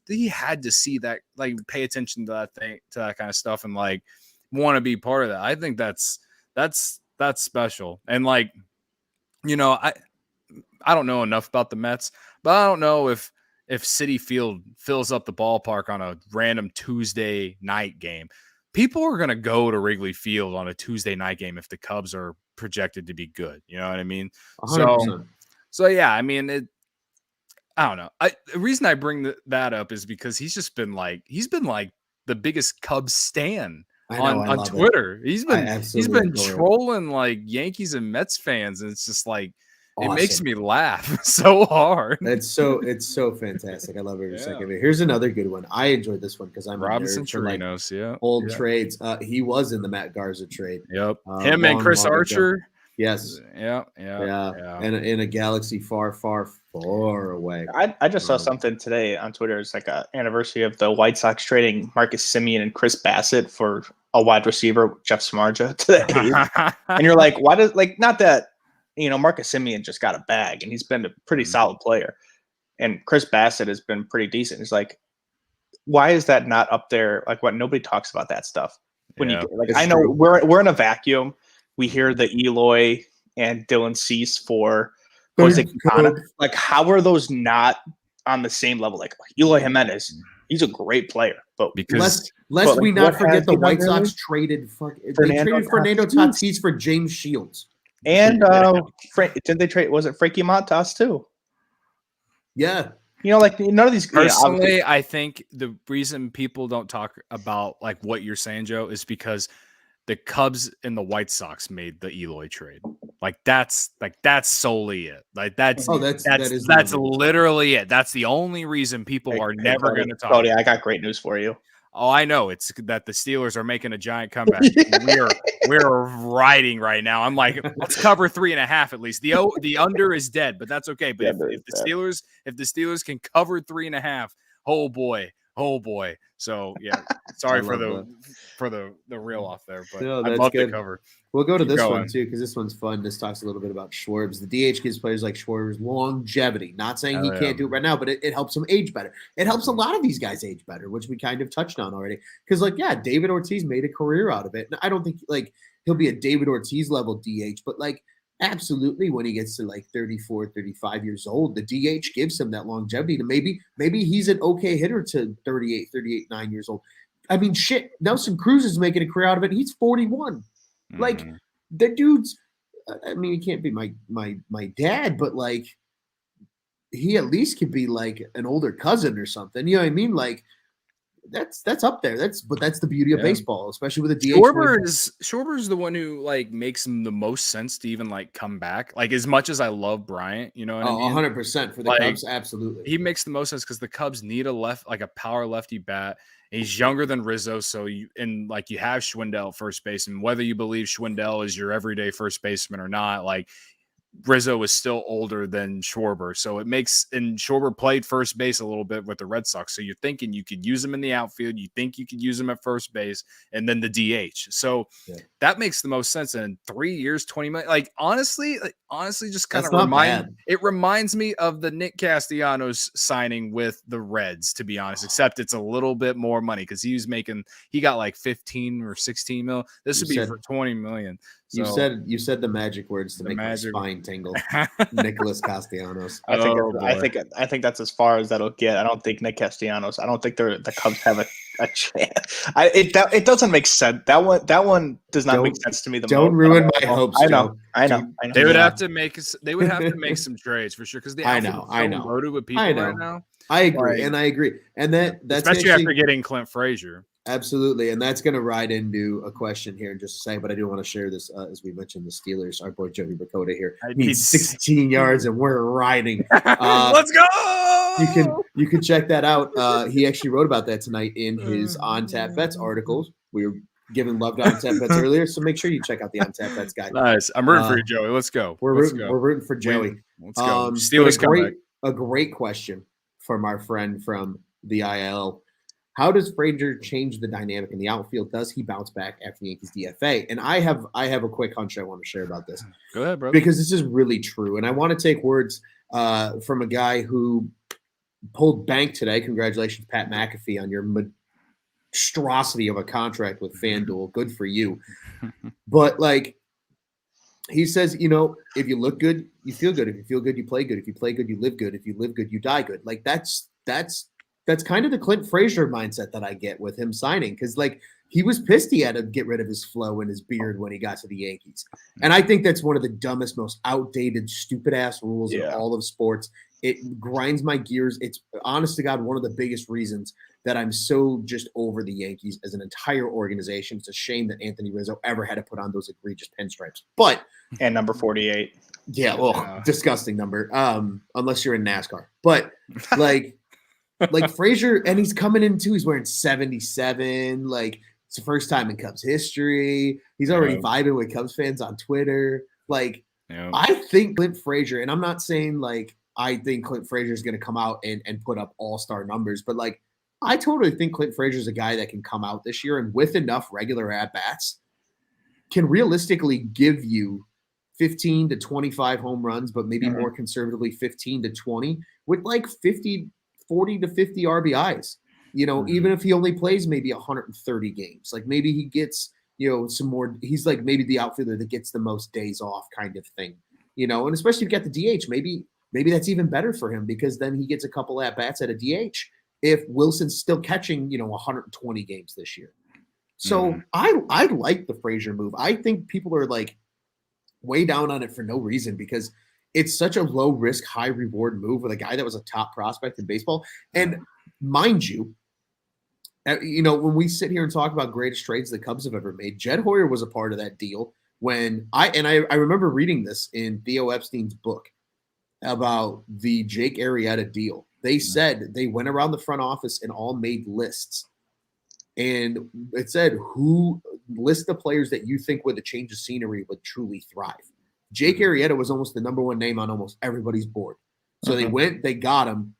he had to see that, like pay attention to that kind of stuff and like want to be part of that. I think that's special. And like, I don't know enough about the Mets, but I don't know if Citi Field fills up the ballpark on a random Tuesday night game. People are going to go to Wrigley Field on a Tuesday night game if the Cubs are projected to be good. You know what I mean? 100%. So yeah, I mean, I don't know. The reason I bring that up is because he's been the biggest Cubs stan on Twitter. He's been trolling like Yankees and Mets fans, and it's just like awesome. It makes me laugh so hard. It's so fantastic. I love every second of it. Here's another good one. I enjoyed this one because I'm Robinson a nerd Chirinos, for old trades. He was in the Matt Garza trade. Yep. Him and Chris Archer. Ago. Yes. Yeah. And in a galaxy far, far, far away. I just saw something today on Twitter. It's like an anniversary of the White Sox trading Marcus Semien and Chris Bassett for a wide receiver, Jeff Samardzija, today. And you're like, why does not that? Marcus Semien just got a bag, and he's been a pretty solid player. And Chris Bassett has been pretty decent. He's like, why is that not up there? Like, what nobody talks about that stuff. When Yeah, you like, it's I know true. we're in a vacuum. We hear the Eloy and Dylan Cease for Jose Quintana. Like, how are those not on the same level? Like Eloy Jimenez, he's a great player, but because lest we not what forget has the he done White Sox really? traded Fernando they traded Fernando Tatis for James Shields. And did they trade? Was it Frankie Montas too? Yeah. You know, like none of these. personally, I think the reason people don't talk about like what you're saying, Joe, is because the Cubs and the White Sox made the Eloy trade. That's solely it. Like that's literally it. That's the only reason people are never going to talk. Cody, I got great news for you. Oh, I know. It's that the Steelers are making a giant comeback. we're riding right now. I'm like, let's cover 3.5 at least. The under is dead, but that's okay. But if the Steelers can cover 3.5, oh boy. So yeah, sorry for the reel off there, but No, I'd love to cover. We'll go to this one too, because this one's fun. This talks a little bit about Schwarbs. The DH gives players like Schwarbs longevity. Not saying he can't do it right now, but it helps him age better. It helps a lot of these guys age better, which we kind of touched on already. Because, like, yeah, David Ortiz made a career out of it. And I don't think, like, he'll be a David Ortiz level DH, but, like, absolutely when he gets to, like, 34, 35 years old, the DH gives him that longevity to maybe he's an okay hitter to 38, 9 years old. I mean, shit, Nelson Cruz is making a career out of it. He's 41. Like, the dude's, I mean, he can't be my dad, but like, he at least could be like an older cousin or something. You know what I mean? Like, that's up there. That's the beauty of baseball, especially with a DH. Schwarber's the one who like makes him the most sense to even like come back. Like, as much as I love Bryant, you know what I mean? 100% for the Cubs, absolutely. He makes the most sense because the Cubs need a power lefty bat. He's younger than Rizzo, so you have Schwindel at first base, and whether you believe Schwindel is your everyday first baseman or not, like, Rizzo is still older than Schwarber, so and Schwarber played first base a little bit with the Red Sox, so you're thinking you could use him in the outfield, you think you could use him at first base, and then the DH. So that makes the most sense. And in 3 years, $20 million, like honestly, just kind of reminds me of the Nick Castellanos signing with the Reds, to be honest, except it's a little bit more money because he got like 15 or 16 mil. This would be for 20 million. So, you said the magic words to make my spine tingle. Nicholas Castellanos. I think that's as far as that'll get. I don't think Nick Castellanos. I don't think the Cubs have a chance. It doesn't make sense. That one does not make sense to me. Don't ruin my hopes. I know. They would have to make some trades for sure because the outfield is so loaded with people right now. I agree, and that's especially after getting Clint Frazier. Absolutely, and that's going to ride into a question here in just a second, but I do want to share this as we mentioned the Steelers. Our boy Jody Bacoda here needs 16 yards, and we're riding. Let's go! You can check that out. He actually wrote about that tonight in his On Tap Bets articles. We were giving love to On Tap Bets earlier, so make sure you check out the On Tap Bets guy. Nice. I'm rooting for you, Joey. Let's go. We're rooting for Joey. Let's go. Steelers a great question from our friend from the IL. How does Frazier change the dynamic in the outfield? Does he bounce back after the Yankees DFA? And I have a quick hunch I want to share about this. Go ahead, bro. Because this is really true. And I want to take words from a guy who pulled bank today. Congratulations, Pat McAfee, on your monstrosity of a contract with FanDuel. Good for you. But, like, he says, if you look good, you feel good. If you feel good, you play good. If you play good, you live good. If you live good, you die good. Like, that's kind of the Clint Frazier mindset that I get with him signing, because like he was pissed he had to get rid of his flow and his beard when he got to the Yankees. And I think that's one of the dumbest, most outdated, stupid ass rules in all of sports. It grinds my gears. It's honest to God, one of the biggest reasons that I'm so just over the Yankees as an entire organization. It's a shame that Anthony Rizzo ever had to put on those egregious pinstripes. And number 48. Yeah, disgusting number. Unless you're in NASCAR. But like Frazier, and he's coming in too. He's wearing 77. Like, it's the first time in Cubs history. He's already vibing with Cubs fans on Twitter. Like, I think Clint Frazier, and I'm not saying like I think Clint Frazier is going to come out and put up all-star numbers, but like I totally think Clint Frazier is a guy that can come out this year and with enough regular at-bats can realistically give you 15 to 25 home runs, but maybe more conservatively 15 to 20 with like 40 to 50 RBIs. even if he only plays maybe 130 games, like maybe he gets, some more, he's like maybe the outfielder that gets the most days off kind of thing, and especially if you get the DH, maybe that's even better for him because then he gets a couple at bats at a DH if Wilson's still catching, 120 games this year. So I like the Frazier move. I think people are like way down on it for no reason because it's such a low risk, high reward move with a guy that was a top prospect in baseball. And mind you, when we sit here and talk about greatest trades the Cubs have ever made, Jed Hoyer was a part of that deal when I remember reading this in Theo Epstein's book about the Jake Arrieta deal. They said they went around the front office and all made lists. And it said, who list the players that you think with a change of scenery would truly thrive. Jake Arrieta was almost the number one name on almost everybody's board. So they went, they got him.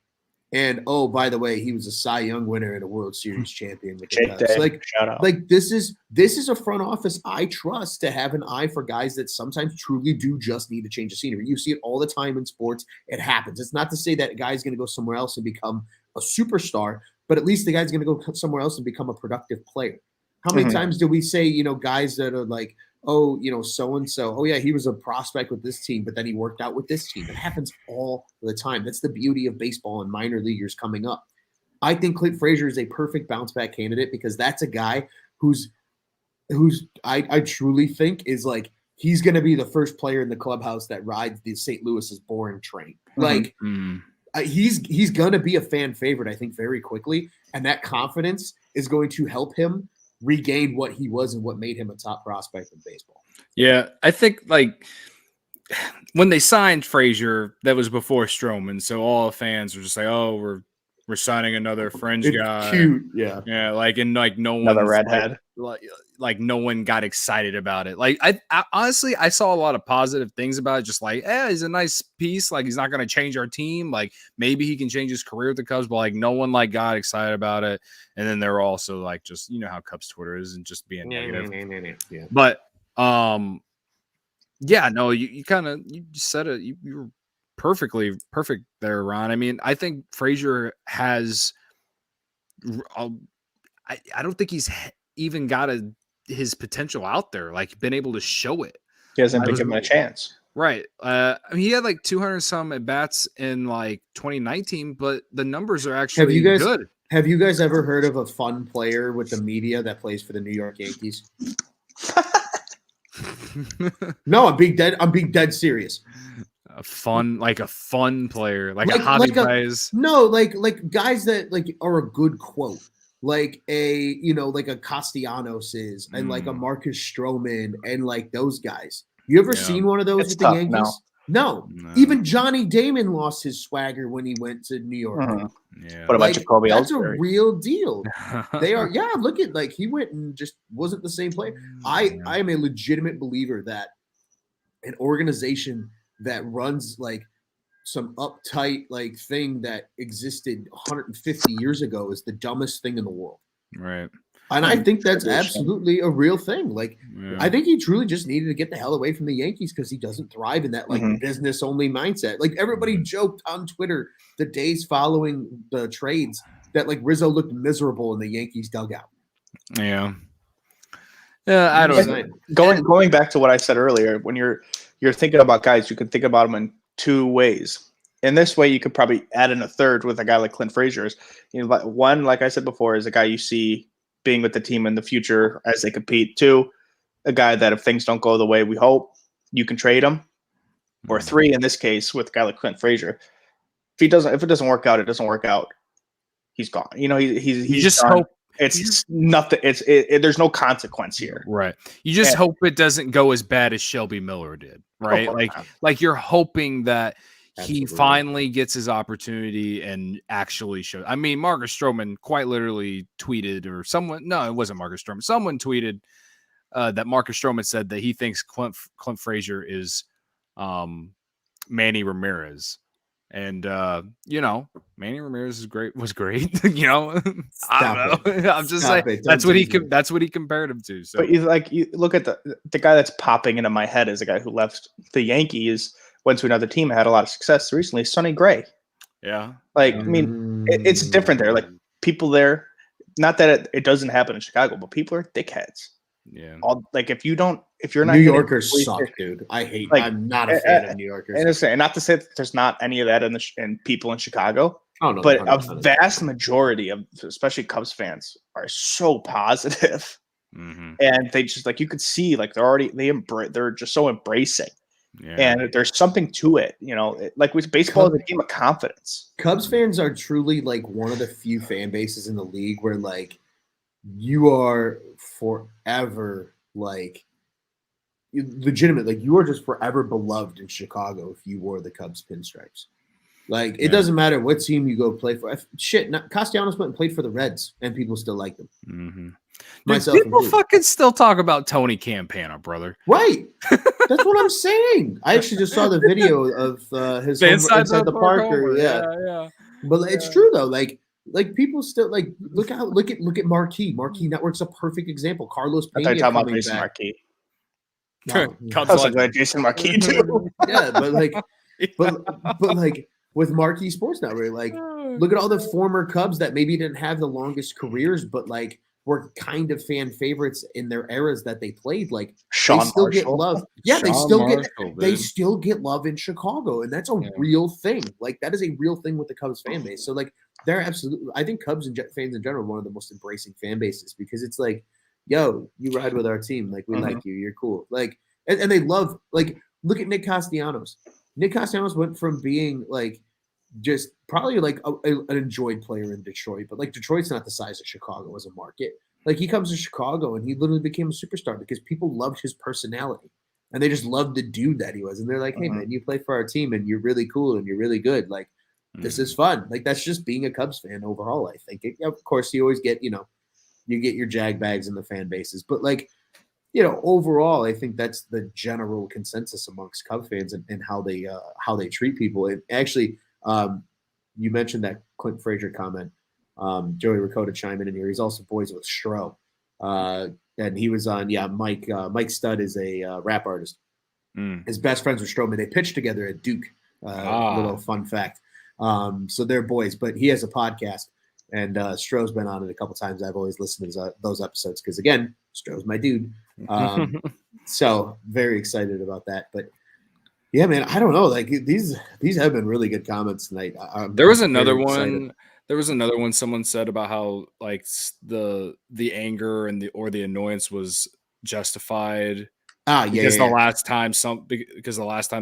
And by the way, he was a Cy Young winner and a World Series champion with the Cubs. Shout out. Like this is a front office I trust to have an eye for guys that sometimes truly do just need a change of scenery. You see it all the time in sports. It happens. It's not to say that a guy's going to go somewhere else and become a superstar, but at least the guy's going to go somewhere else and become a productive player. How many times do we say, guys that are like, so-and-so, oh yeah, he was a prospect with this team, but then he worked out with this team. It happens all the time. That's the beauty of baseball and minor leaguers coming up. I think Clint Frazier is a perfect bounce back candidate because that's a guy who's I truly think is like, he's going to be the first player in the clubhouse that rides the St. Louis's boring train. Like he's going to be a fan favorite, I think, very quickly. And that confidence is going to help him regain what he was and what made him a top prospect in baseball. Yeah, I think like when they signed Frazier, that was before Stroman, so all fans were just like, "Oh, we're signing another fringe guy." Cute, yeah, and no one, another redhead. Like no one got excited about it. Like I honestly, I saw a lot of positive things about it. Just like, he's a nice piece. Like he's not going to change our team. Like maybe he can change his career with the Cubs, but like no one like got excited about it. And then they're also like, just how Cubs Twitter is and just being negative. Yeah. But you kind of you said it. You were perfect there, Ron. I mean, I think Frazier has. I don't think he's even got his potential out there, like been able to show it. He hasn't been given a chance. Right. I mean, he had like 200 some at bats in like 2019, but the numbers are actually good. Have you guys ever heard of a fun player with the media that plays for the New York Yankees? No, I'm being dead serious. A fun player, like a hobby guys. No, like guys that like are a good quote. Like like a Castellanos is, and like a Marcus Stroman, and like those guys. You ever seen one of those with the Yankees? No. Even Johnny Damon lost his swagger when he went to New York. Yeah. What about Jacoby That's Ellsbury? a real deal. They are. Yeah, look at like he went and just wasn't the same player. I am a legitimate believer that an organization that runs like some uptight like thing that existed 150 years ago is the dumbest thing in the world. Right. And I think that's absolutely a real thing. Like, I think he truly just needed to get the hell away from the Yankees because he doesn't thrive in that like business only mindset. Like everybody joked on Twitter the days following the trades that like Rizzo looked miserable in the Yankees dugout. Yeah. Yeah, I don't know. Going back to what I said earlier, when you're thinking about guys, you can think about them in two ways. In this way, you could probably add in a third with a guy like Clint Frazier. One, like I said before, is a guy you see being with the team in the future as they compete. Two, a guy that if things don't go the way we hope, you can trade him. Or three, in this case, with a guy like Clint Frazier, if it doesn't work out, it doesn't work out. He's gone. He's just done. hope it's nothing. There's no consequence here. Right. You just hope it doesn't go as bad as Shelby Miller did. Right. Like you're hoping that he finally gets his opportunity and actually shows. I mean, Marcus Stroman quite literally tweeted, or someone, no, it wasn't Marcus Stroman. Someone tweeted that Marcus Stroman said that he thinks Clint Frazier is Manny Ramirez. And, Manny Ramirez was great. I don't know. I'm just saying that's what he compared him to. So, but you look at the guy that's popping into my head is a guy who left the Yankees, went to another team, had a lot of success recently. Sonny Gray. Yeah. I mean, it's different there. Like people there. Not that it doesn't happen in Chicago, but people are dickheads. Yeah. Like if you're not New Yorkers suck, dude. I'm not a fan of New Yorkers. And not to say that there's not any of that in people in Chicago, oh, no, but a vast majority of, especially Cubs fans, are so positive. Mm-hmm. And they just like, you could see like they're just so embracing. Yeah. And there's something to it, like with baseball is a game of confidence. Cubs fans are truly like one of the few fan bases in the league where like you are forever like legitimate, like you are just forever beloved in Chicago if you wore the Cubs pinstripes. Like it doesn't matter what team you go play for. Castellanos went and played for the Reds, and people still like them. Mm-hmm. Myself people included. fucking still talk about Tony Campana, brother. Right. That's what I'm saying. I actually just saw the video of his inside the Parker. Yeah. But it's true though. Like people still like look at Marquee. Marquee Network's a perfect example. Carlos Pena coming back. Marquee. No, I was like Jason Marquee too. Yeah, but like, but like with Marquee Sports Network, like look at all the former Cubs that maybe didn't have the longest careers, but like were kind of fan favorites in their eras that they played. Like Sean they still Marshall. get love. Yeah, Sean they still get love in Chicago, and that's a real thing. Like that is a real thing with the Cubs fan base. So like they're absolutely. I think Cubs and fans in general are one of the most embracing fan bases because it's like, yo, you ride with our team. Like we like you. You're cool. Like and they love like look at Nick Castellanos. Nick Castellanos went from being like just probably like an enjoyed player in Detroit, but like Detroit's not the size of Chicago as a market. Like he comes to Chicago and he literally became a superstar because people loved his personality and they just loved the dude that he was. And they're like, hey man, you play for our team and you're really cool and you're really good. Like this is fun. Like that's just being a Cubs fan overall. I think of course you always get, you get your jag bags in the fan bases, but like, overall, I think that's the general consensus amongst Cub fans and how they treat people. And actually, you mentioned that Clint Frazier comment. Joey Ricotta chiming in here. He's also boys with Stro, and he was on. Yeah, Mike Stud is a rap artist. His best friends with Stroman. They pitched together at Duke. Little fun fact. So they're boys, but he has a podcast. And Stroh's been on it a couple times. I've always listened to those episodes because, again, Stroh's my dude. So very excited about that. But yeah, man, I don't know. Like these have been really good comments tonight. There was another one. There was another one. Someone said about how like the anger and the annoyance was justified. Because the last time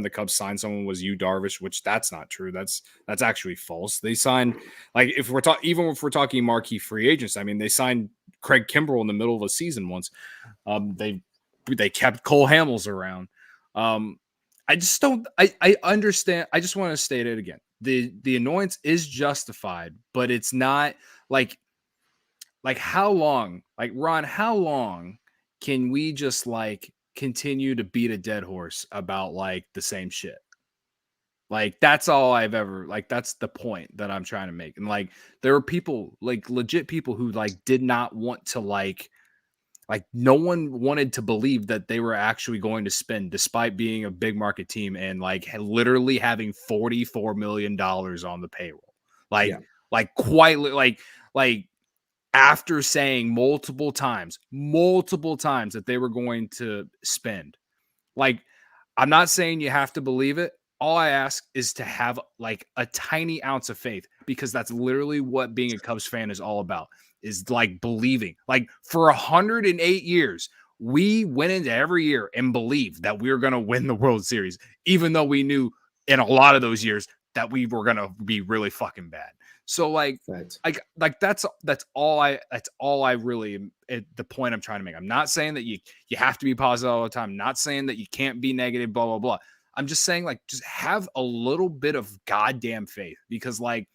the Cubs signed someone was Yu Darvish, which that's not true. That's actually false. They signed like if we're talking marquee free agents. I mean, they signed Craig Kimbrell in the middle of a season once. They kept Cole Hamels around. I just don't. I understand. I just want to state it again. The annoyance is justified, but it's not like how long? Like Ron, how long can we just like continue to beat a dead horse about like the same shit? Like that's all I've ever like that's the point that I'm trying to make. And like there are people like legit people who like did not want to like no one wanted to believe that they were actually going to spend despite being a big market team and like literally having $44 million on the payroll. Like after saying multiple times that they were going to spend. Like, I'm not saying you have to believe it. All I ask is to have like a tiny ounce of faith because that's literally what being a Cubs fan is all about, is like believing. Like for 108 years, we went into every year and believed that we were going to win the World Series, even though we knew in a lot of those years that we were going to be really fucking bad. So like that's all I really the point I'm trying to make. I'm not saying that you have to be positive all the time. I'm not saying that you can't be negative, blah, blah, blah. I'm just saying like, just have a little bit of goddamn faith because like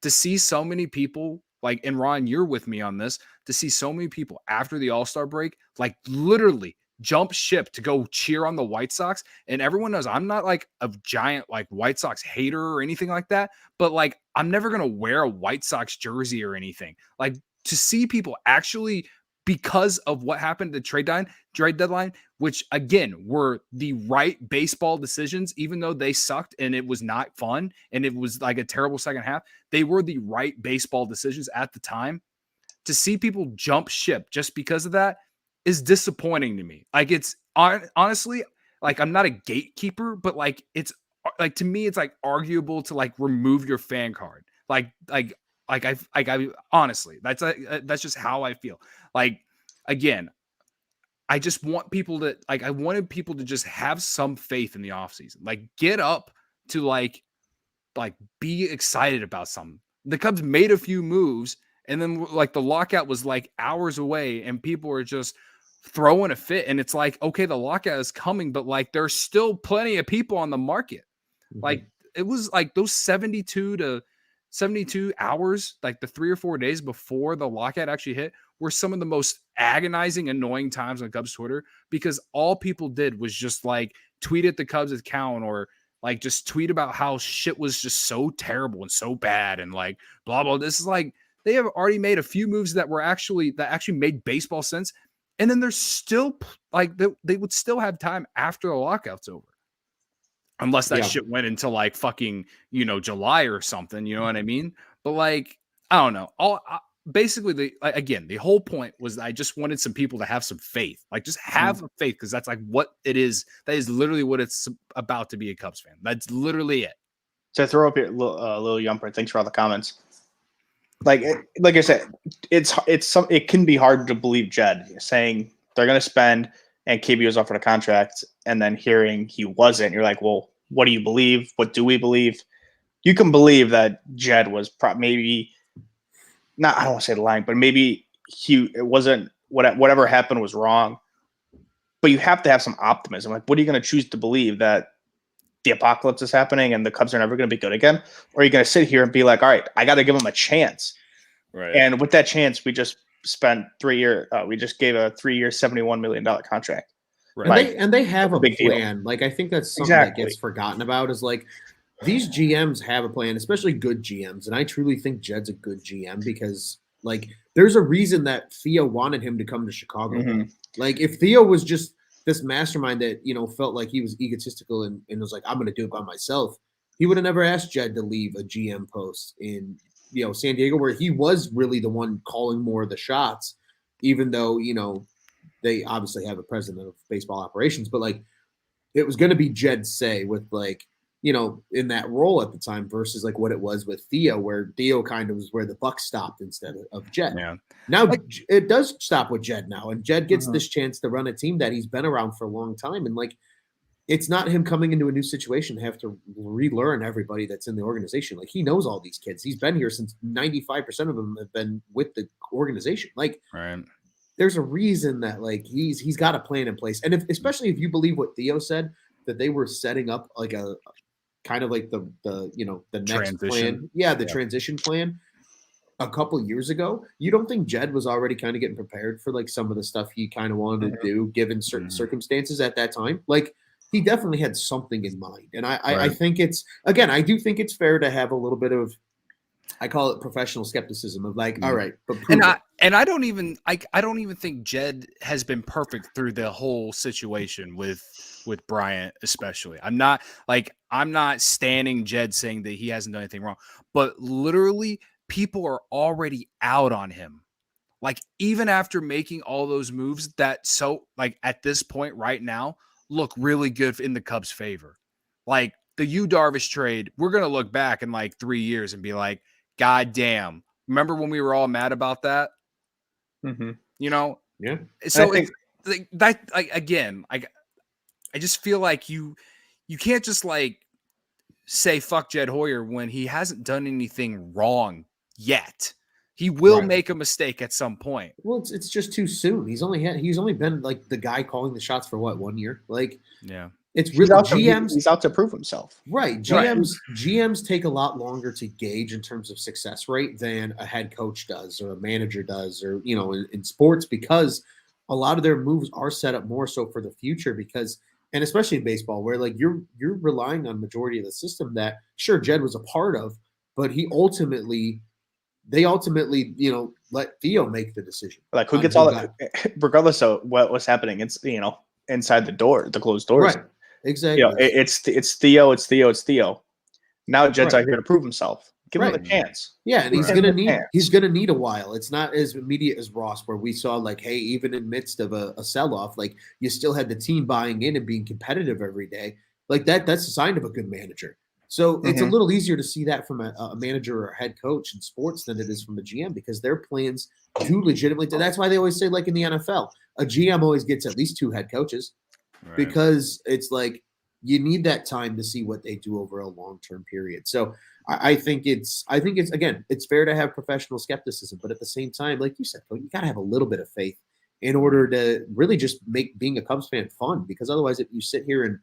to see so many people like, and Ron, you're with me on this, to see so many people after the All-Star break, like literally jump ship to go cheer on the White Sox. And everyone knows I'm not like a giant like White Sox hater or anything like that, but like I'm never going to wear a White Sox jersey or anything. Like to see people actually because of what happened at the trade deadline, which again were the right baseball decisions, even though they sucked and it was not fun and it was like a terrible second half, they were the right baseball decisions at the time. To see people jump ship just because of that is disappointing to me. Like, it's honestly, like, I'm not a gatekeeper, but like, it's like, to me, it's like arguable to like remove your fan card. I honestly, that's just how I feel. Like, again, I just want people to I wanted people to just have some faith in the offseason. Like, get up to like be excited about something. The Cubs made a few moves, and then like the lockout was like hours away, and people were just throwing a fit. And it's like, okay, the lockout is coming, but like there's still plenty of people on the market. Like, it was like those 72 hours, like the 3 or 4 days before the lockout actually hit, were some of the most agonizing, annoying times on Cubs Twitter, because all people did was just like tweet at the Cubs account, or like just tweet about how shit was just so terrible and so bad and like blah blah. This is like, they have already made a few moves that actually made baseball sense, and then there's still like they would still have time after the lockout's over. Unless that shit went into like fucking, July or something, you know what I mean? But like, I don't know. Basically, the whole point was I just wanted some people to have some faith. Like, just have faith, because that's like what it is. That is literally what it's about to be a Cubs fan. That's literally it. To throw up here, Lil Yumper, thanks for all the comments. Like I said, it can be hard to believe Jed saying they're going to spend and KB was offered a contract, and then hearing he wasn't. You're like, well, what do you believe? What do we believe? You can believe that Jed was maybe not. I don't want to say lying, but maybe it wasn't. Whatever happened was wrong. But you have to have some optimism. Like, what are you going to choose to believe, that the apocalypse is happening and the Cubs are never going to be good again? Or are you going to sit here and be like, all right, I got to give them a chance? Right. And with that chance, we just spent 3 years. We just gave a 3-year, $71 million contract. Right. And they have a big plan. Deal. Like, I think that's something that gets forgotten about, is like, these GMs have a plan, especially good GMs. And I truly think Jed's a good GM, because like, there's a reason that Theo wanted him to come to Chicago. Mm-hmm. Like, if Theo was just this mastermind that, felt like he was egotistical and was like, I'm going to do it by myself, he would have never asked Jed to leave a GM post in, San Diego, where he was really the one calling more of the shots, even though, they obviously have a president of baseball operations, but like, it was going to be Jed's say with like, in that role at the time, versus like what it was with Theo, where Theo kind of was where the buck stopped instead of Jed. Yeah. Now it does stop with Jed now, and Jed gets this chance to run a team that he's been around for a long time. And like, it's not him coming into a new situation, have to relearn everybody that's in the organization. Like, he knows all these kids. He's been here since 95% of them have been with the organization. Like, right. There's a reason that like he's got a plan in place. And especially if you believe what Theo said, that they were setting up like a kind of like the next transition plan. The transition plan a couple years ago. You don't think Jed was already kind of getting prepared for like some of the stuff he kind of wanted to do given certain circumstances at that time? Like, he definitely had something in mind. And I think I do think it's fair to have a little bit of, I call it professional skepticism of like, all right, but I don't even think Jed has been perfect through the whole situation with Bryant, especially. I'm not standing Jed saying that he hasn't done anything wrong, but literally people are already out on him. Like, even after making all those moves that, so like at this point right now, look really good in the Cubs' favor. Like, the Yu Darvish trade, we're going to look back in like 3 years and be like, God damn. Remember when we were all mad about that? Mm-hmm. Yeah. So it's like that, like, again, I just feel like you can't just like say fuck Jed Hoyer when he hasn't done anything wrong yet. He will make a mistake at some point. Well, it's just too soon. He's only been like the guy calling the shots for what, 1 year? Like, yeah, it's really he's out to prove himself. Right. GMs take a lot longer to gauge in terms of success rate than a head coach does, or a manager does, or in sports, because a lot of their moves are set up more so for the future, because, and especially in baseball, where like you're relying on majority of the system that sure Jed was a part of, but they ultimately, let Theo make the decision. Like who gets all that, regardless of what was happening. It's inside the closed doors. Right. Exactly. It's Theo. Now Jed's out here to prove himself. Give him a chance. Yeah, and he's gonna need a while. It's not as immediate as Ross, where we saw like, hey, even in midst of a sell-off, like you still had the team buying in and being competitive every day. Like that's a sign of a good manager. So it's a little easier to see that from a manager or a head coach in sports than it is from a GM, because their plans do legitimately. That's why they always say, like in the NFL, a GM always gets at least 2 head coaches, because it's like you need that time to see what they do over a long-term period. So I think it's again, it's fair to have professional skepticism, but at the same time, like you said, you got to have a little bit of faith in order to really just make being a Cubs fan fun, because otherwise, if you sit here and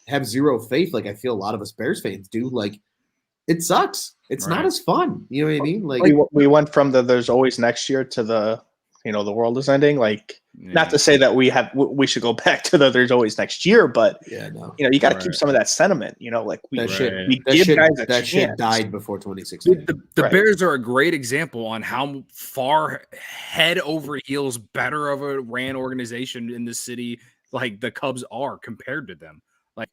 have zero faith, like I feel a lot of us Bears fans do, like it sucks. It's not as fun. You know what I mean? Like we went from the there's always next year to the the world is ending. Like not to say that we should go back to the there's always next year, but you got to keep some of that sentiment. Like we give guys a chance. Shit died before 2016. The Bears are a great example on how far head over heels better of a ran organization in the city like the Cubs are compared to them. Like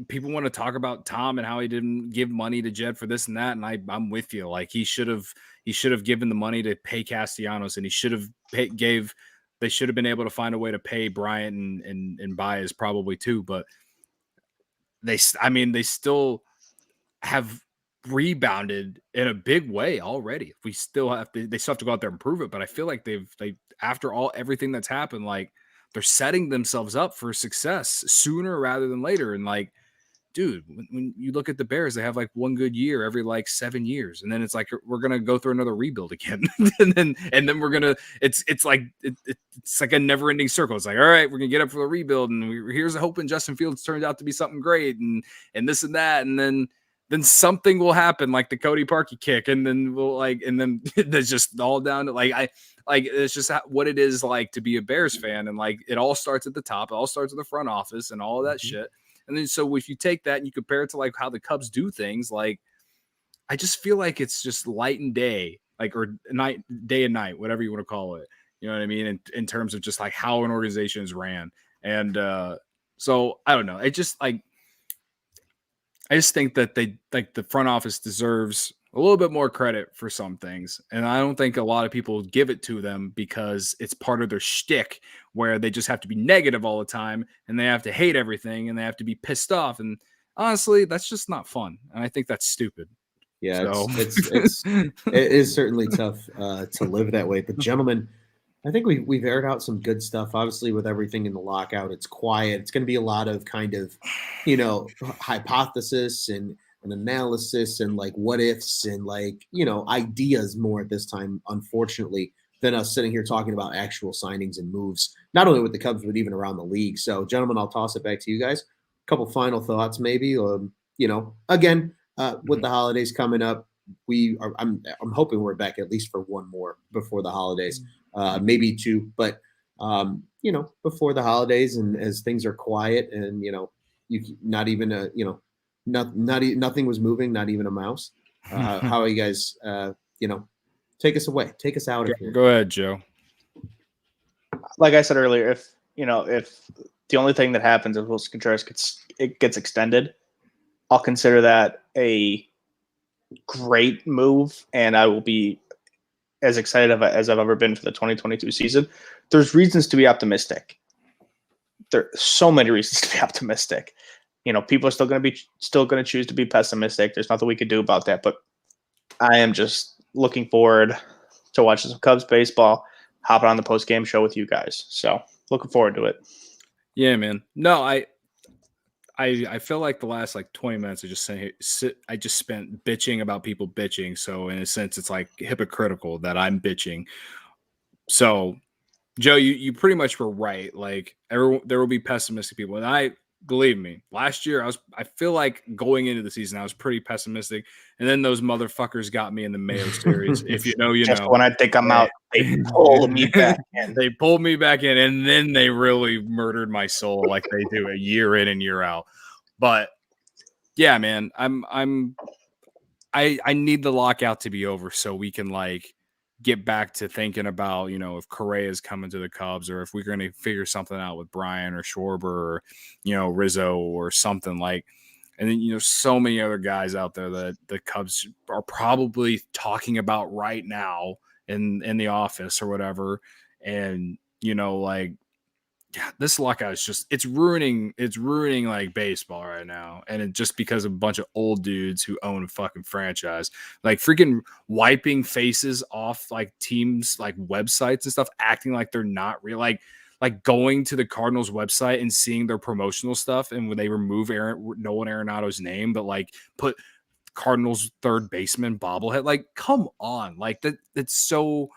people want to talk about Tom and how he didn't give money to Jed for this and that, and I'm with you. Like he should have given the money to pay Castellanos, and he should have they should have been able to find a way to pay Bryant and Baez probably too, but they still have rebounded in a big way already. They still have to go out there and prove it, but I feel like they after everything that's happened, like they're setting themselves up for success sooner rather than later. And like, dude, when you look at the Bears, they have like one good year every like 7 years, and then it's like we're gonna go through another rebuild again, and then we're gonna it's like a never ending circle. It's like, all right, we're gonna get up for the rebuild, and here's hoping Justin Fields turns out to be something great, and this and that, and then something will happen like the Cody Parkey kick, and then it's just all down to it's just what it is like to be a Bears fan, and like it all starts at the top, it all starts at the front office, and all of that shit. And then so if you take that and you compare it to like how the Cubs do things, like I just feel like it's just light and day, like or night, day and night, whatever you want to call it. You know what I mean? In terms of just like how an organization is ran, and so I don't know. It just like. I just think that the front office deserves a little bit more credit for some things. And I don't think a lot of people give it to them because it's part of their shtick where they just have to be negative all the time and they have to hate everything and they have to be pissed off. And honestly, that's just not fun. And I think that's stupid. Yeah, it is certainly tough to live that way. But gentlemen, I think we've aired out some good stuff. Obviously, with everything in the lockout, it's quiet. It's going to be a lot of kind of, hypothesis and analysis and like what ifs and like, ideas more at this time, unfortunately, than us sitting here talking about actual signings and moves, not only with the Cubs, but even around the league. So, gentlemen, I'll toss it back to you guys. A couple final thoughts, maybe. Again, with the holidays coming up, I'm hoping we're back at least for one more before the holidays. Maybe 2, but before the holidays and as things are quiet and nothing was moving, not even a mouse. How are you guys? Take us away, take us out of here. Go ahead, Joe. Like I said earlier, if the only thing that happens is Wilson Contreras gets extended, I'll consider that a great move, and I will be as excited as I've ever been for the 2022 season. There's reasons to be optimistic. There are so many reasons to be optimistic. People are still going to choose to be pessimistic. There's nothing we could do about that. But I am just looking forward to watching some Cubs baseball, hopping on the post game show with you guys. So looking forward to it. Yeah, man. No, I feel like the last 20 minutes I just spent bitching about people bitching. So in a sense, it's like hypocritical that I'm bitching. So Joe, you pretty much were right. Like there will be pessimistic people. And believe me, last year I feel like going into the season, I was pretty pessimistic. And then those motherfuckers got me in the Mayo series. If you know, just when I think I'm out, they pulled me back in. They pulled me back in, and then they really murdered my soul like they do a year in and year out. But yeah, man, I need the lockout to be over so we can get back to thinking about, you know, if Correa's coming to the Cubs, or if we're going to figure something out with Brian or Schwarber or, you know, Rizzo or something like. And then, you know, so many other guys out there that the Cubs are probably talking about right now in the office or whatever. And, you know, like, this lockout is just it's ruining like baseball right now, and it just because of a bunch of old dudes who own a fucking franchise, like freaking wiping faces off like teams like websites and stuff, acting like they're not real, like going to the Cardinals website and seeing their promotional stuff, and when they remove Nolan Arenado's name but like put Cardinals third baseman bobblehead, like come on, like that's so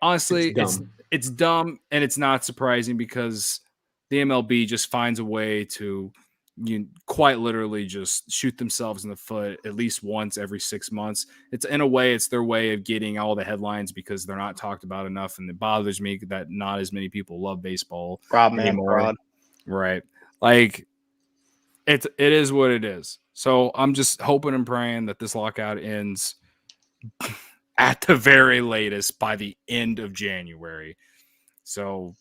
honestly, it's dumb, and it's not surprising because the MLB just finds a way to quite literally just shoot themselves in the foot at least once every 6 months. It's in a way, it's their way of getting all the headlines because they're not talked about enough, and it bothers me that not as many people love baseball anymore. Right? Like it is what it is. So I'm just hoping and praying that this lockout ends at the very latest by the end of January. So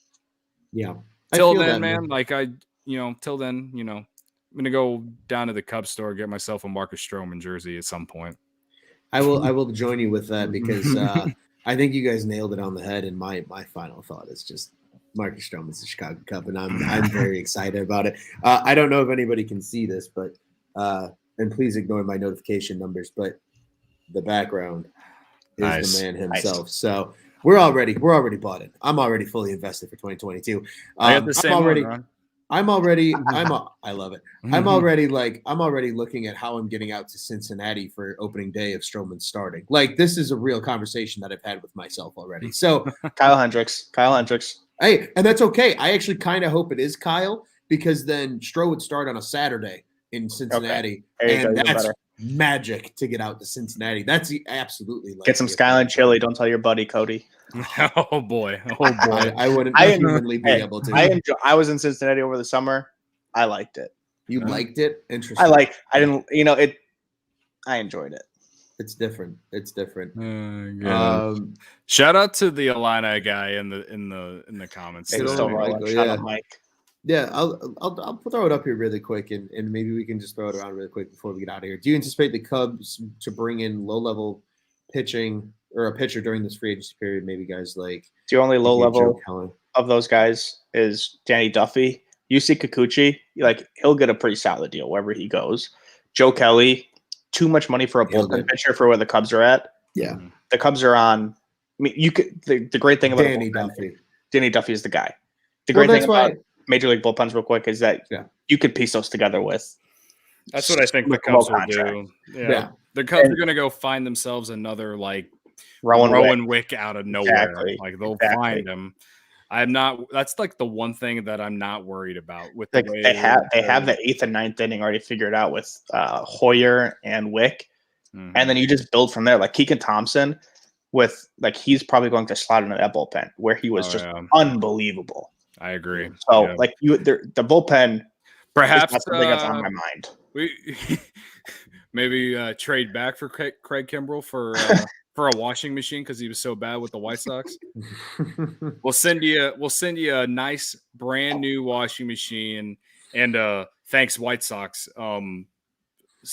yeah, till then, man, till then, you know, I'm gonna go down to the Cubs store, get myself a Marcus Stroman jersey at some point. I will join you with that because I think you guys nailed it on the head. And my final thought is just Marcus Stroman's the Chicago Cub, and I'm very excited about it. I don't know if anybody can see this, but and please ignore my notification numbers, but the background is the man himself. Nice. So we're already bought in. I'm already fully invested for 2022. I got the same one. I love it. I'm already looking at how I'm getting out to Cincinnati for opening day of Stroman starting. Like, this is a real conversation that I've had with myself already. So Kyle Hendricks. Hey, and that's okay. I actually kind of hope it is Kyle, because then Stroh would start on a Saturday in Cincinnati, and that's magic to get out to Cincinnati. That's absolutely get some Skyline chili. Don't tell your buddy Cody. Oh boy. I wouldn't humanly be able to. I was in Cincinnati over the summer. I liked it. You liked it? Interesting. I enjoyed it. It's different. Shout out to the Illini guy in the comments. Shout out Mike. Yeah, I'll throw it up here really quick, and maybe we can just throw it around really quick before we get out of here. Do you anticipate the Cubs to bring in low-level pitching or a pitcher during this free agency period? Maybe guys like the only low-level of those guys is Danny Duffy. You see Kikuchi, like he'll get a pretty solid deal wherever he goes. Joe Kelly, too much money for a bullpen pitcher for where the Cubs are at. Yeah, the Cubs are on. I mean, you could the great thing about Danny Duffy. Danny Duffy is the guy. The great thing about Major League bullpens, real quick, is that you could piece those together with. That's what I think the Cubs will do. Yeah. The Cubs are going to go find themselves another like Rowan Wick out of nowhere. Exactly. Like they'll find him. I'm not. That's like the one thing that I'm not worried about with the way they have the 8th and 9th inning already figured out with Hoyer and Wick, and then you just build from there. Like Keegan Thompson, with like he's probably going to slot into that bullpen where he was unbelievable. I agree. So, the bullpen, perhaps is something that's on my mind. We maybe trade back for Craig Kimbrell for a washing machine because he was so bad with the White Sox. We'll send you a nice brand new washing machine and thanks White Sox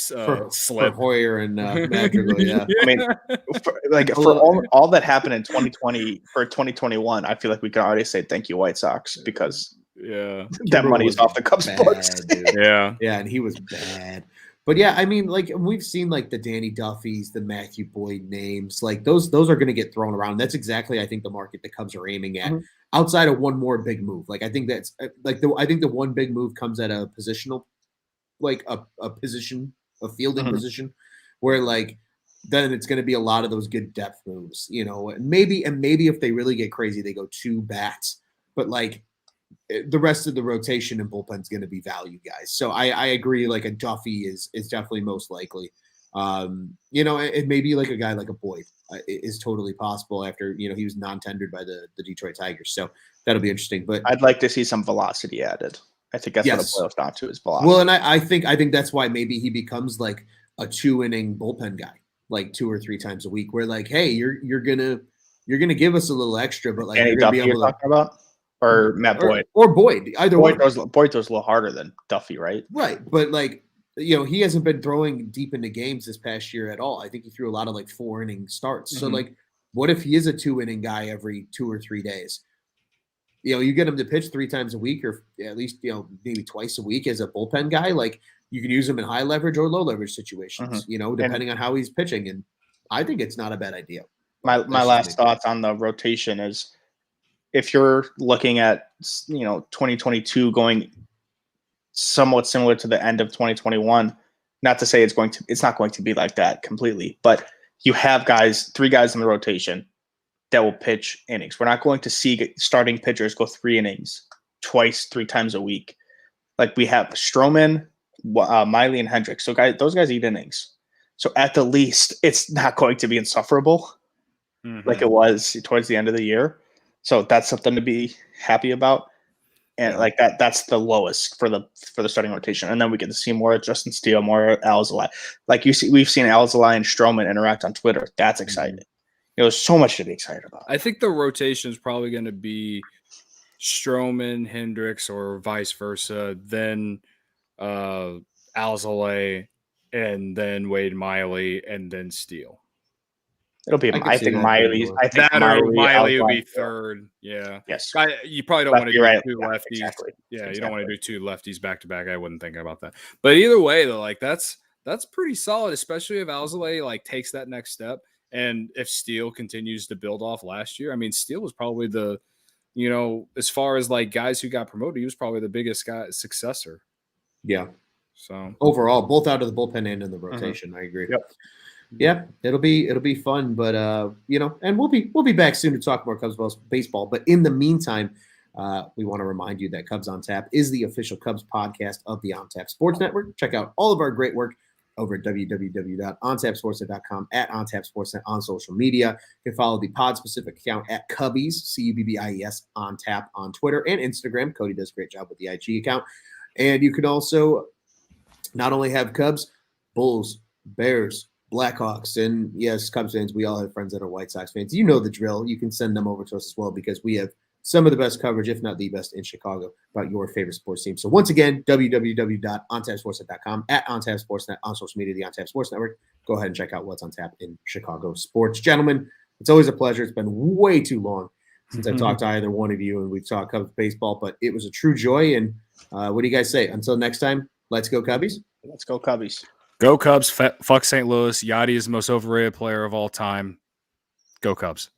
for slip Hoyer and Madrigal. Yeah, I mean, for all that happened in 2020 or 2021, I feel like we can already say thank you, White Sox, because that money is off the Cubs books. yeah, and he was bad. But yeah, I mean, like we've seen like the Danny Duffys, the Matthew Boyd names, like those are going to get thrown around. That's exactly, I think, the market the Cubs are aiming at. Mm-hmm. Outside of one more big move, like I think that's I think the one big move comes at a positional, like a position. A fielding position where like then it's going to be a lot of those good depth moves, you know, and maybe if they really get crazy, they go 2 bats, but like the rest of the rotation and bullpen is going to be value guys. So I agree. Like a Duffy is definitely most likely, you know, it may be like a guy like a Boyd is totally possible after, you know, he was non-tendered by the Detroit Tigers. So that'll be interesting, but I'd like to see some velocity added. I think that's what it boils down to is velocity. Well, and I think that's why maybe he becomes like a 2-inning bullpen guy. like 2 or 3 times a week. We're like, hey, you're gonna give us a little extra, but like Danny you're gonna Duffy be able you're to talking about, or Matt Boyd. or Boyd, either one. Boyd throws a little harder than Duffy, right? Right, but like he hasn't been throwing deep into games this past year at all. I think he threw a lot of like 4-inning starts. So like, what if he is a 2-inning guy every 2 or 3 days? You get him to pitch 3 times a week, or at least maybe twice a week as a bullpen guy. Like you can use him in high leverage or low leverage situations. Depending on how he's pitching, and I think it's not a bad idea. My last thoughts on the rotation is, if you're looking at 2022 going somewhat similar to the end of 2021, not to say it's not going to be like that completely, but you have 3 guys in the rotation that will pitch innings. We're not going to see starting pitchers go 3 innings 3 times a week. Like we have Stroman, Miley, and Hendricks. So those guys eat innings. So at the least, it's not going to be insufferable like it was towards the end of the year. So that's something to be happy about. And like that's the lowest for the starting rotation. And then we get to see more Justin Steele, more Alzolay. Like we've seen Alzolay and Stroman interact on Twitter. That's exciting. There's so much to be excited about. I think the rotation is probably going to be Stroman, Hendricks, or vice versa, then Alzolay, and then Wade Miley, and then Steele. It'll be. I think Miley would be third. Yeah. Yes. You probably don't want to do 2 lefties. Exactly. Yeah, you don't want to do 2 lefties back to back. I wasn't thinking about that. But either way, though, like that's pretty solid, especially if Alzolay like takes that next step, and if Steele continues to build off last year. I mean, Steele was probably the, as far as like guys who got promoted, he was probably the biggest successor. Yeah. So overall, both out of the bullpen and in the rotation, I agree. Yep. Yeah, it'll be fun, but and we'll be back soon to talk more Cubs baseball. But in the meantime, we want to remind you that Cubs on Tap is the official Cubs podcast of the On Tap Sports Network. Check out all of our great work over at www.ontapsportsnet.com, at OnTapSportsNet on social media. You can follow the pod-specific account at Cubbies, Cubbies, on Tap on Twitter and Instagram. Cody does a great job with the IG account. And you can also not only have Cubs, Bulls, Bears, Blackhawks, and yes, Cubs fans, we all have friends that are White Sox fans. You know the drill. You can send them over to us as well, because we have some of the best coverage, if not the best, in Chicago about your favorite sports team. So once again, www.ontapsportsnet.com, at OnTapSportsNet on social media, the On Tap Sports Network. Go ahead and check out what's on tap in Chicago sports. Gentlemen, it's always a pleasure. It's been way too long since I've talked to either one of you and we've talked Cubs baseball, but it was a true joy. And what do you guys say? Until next time, let's go Cubbies. Let's go Cubbies. Go Cubs. Fuck St. Louis. Yachty is the most overrated player of all time. Go Cubs.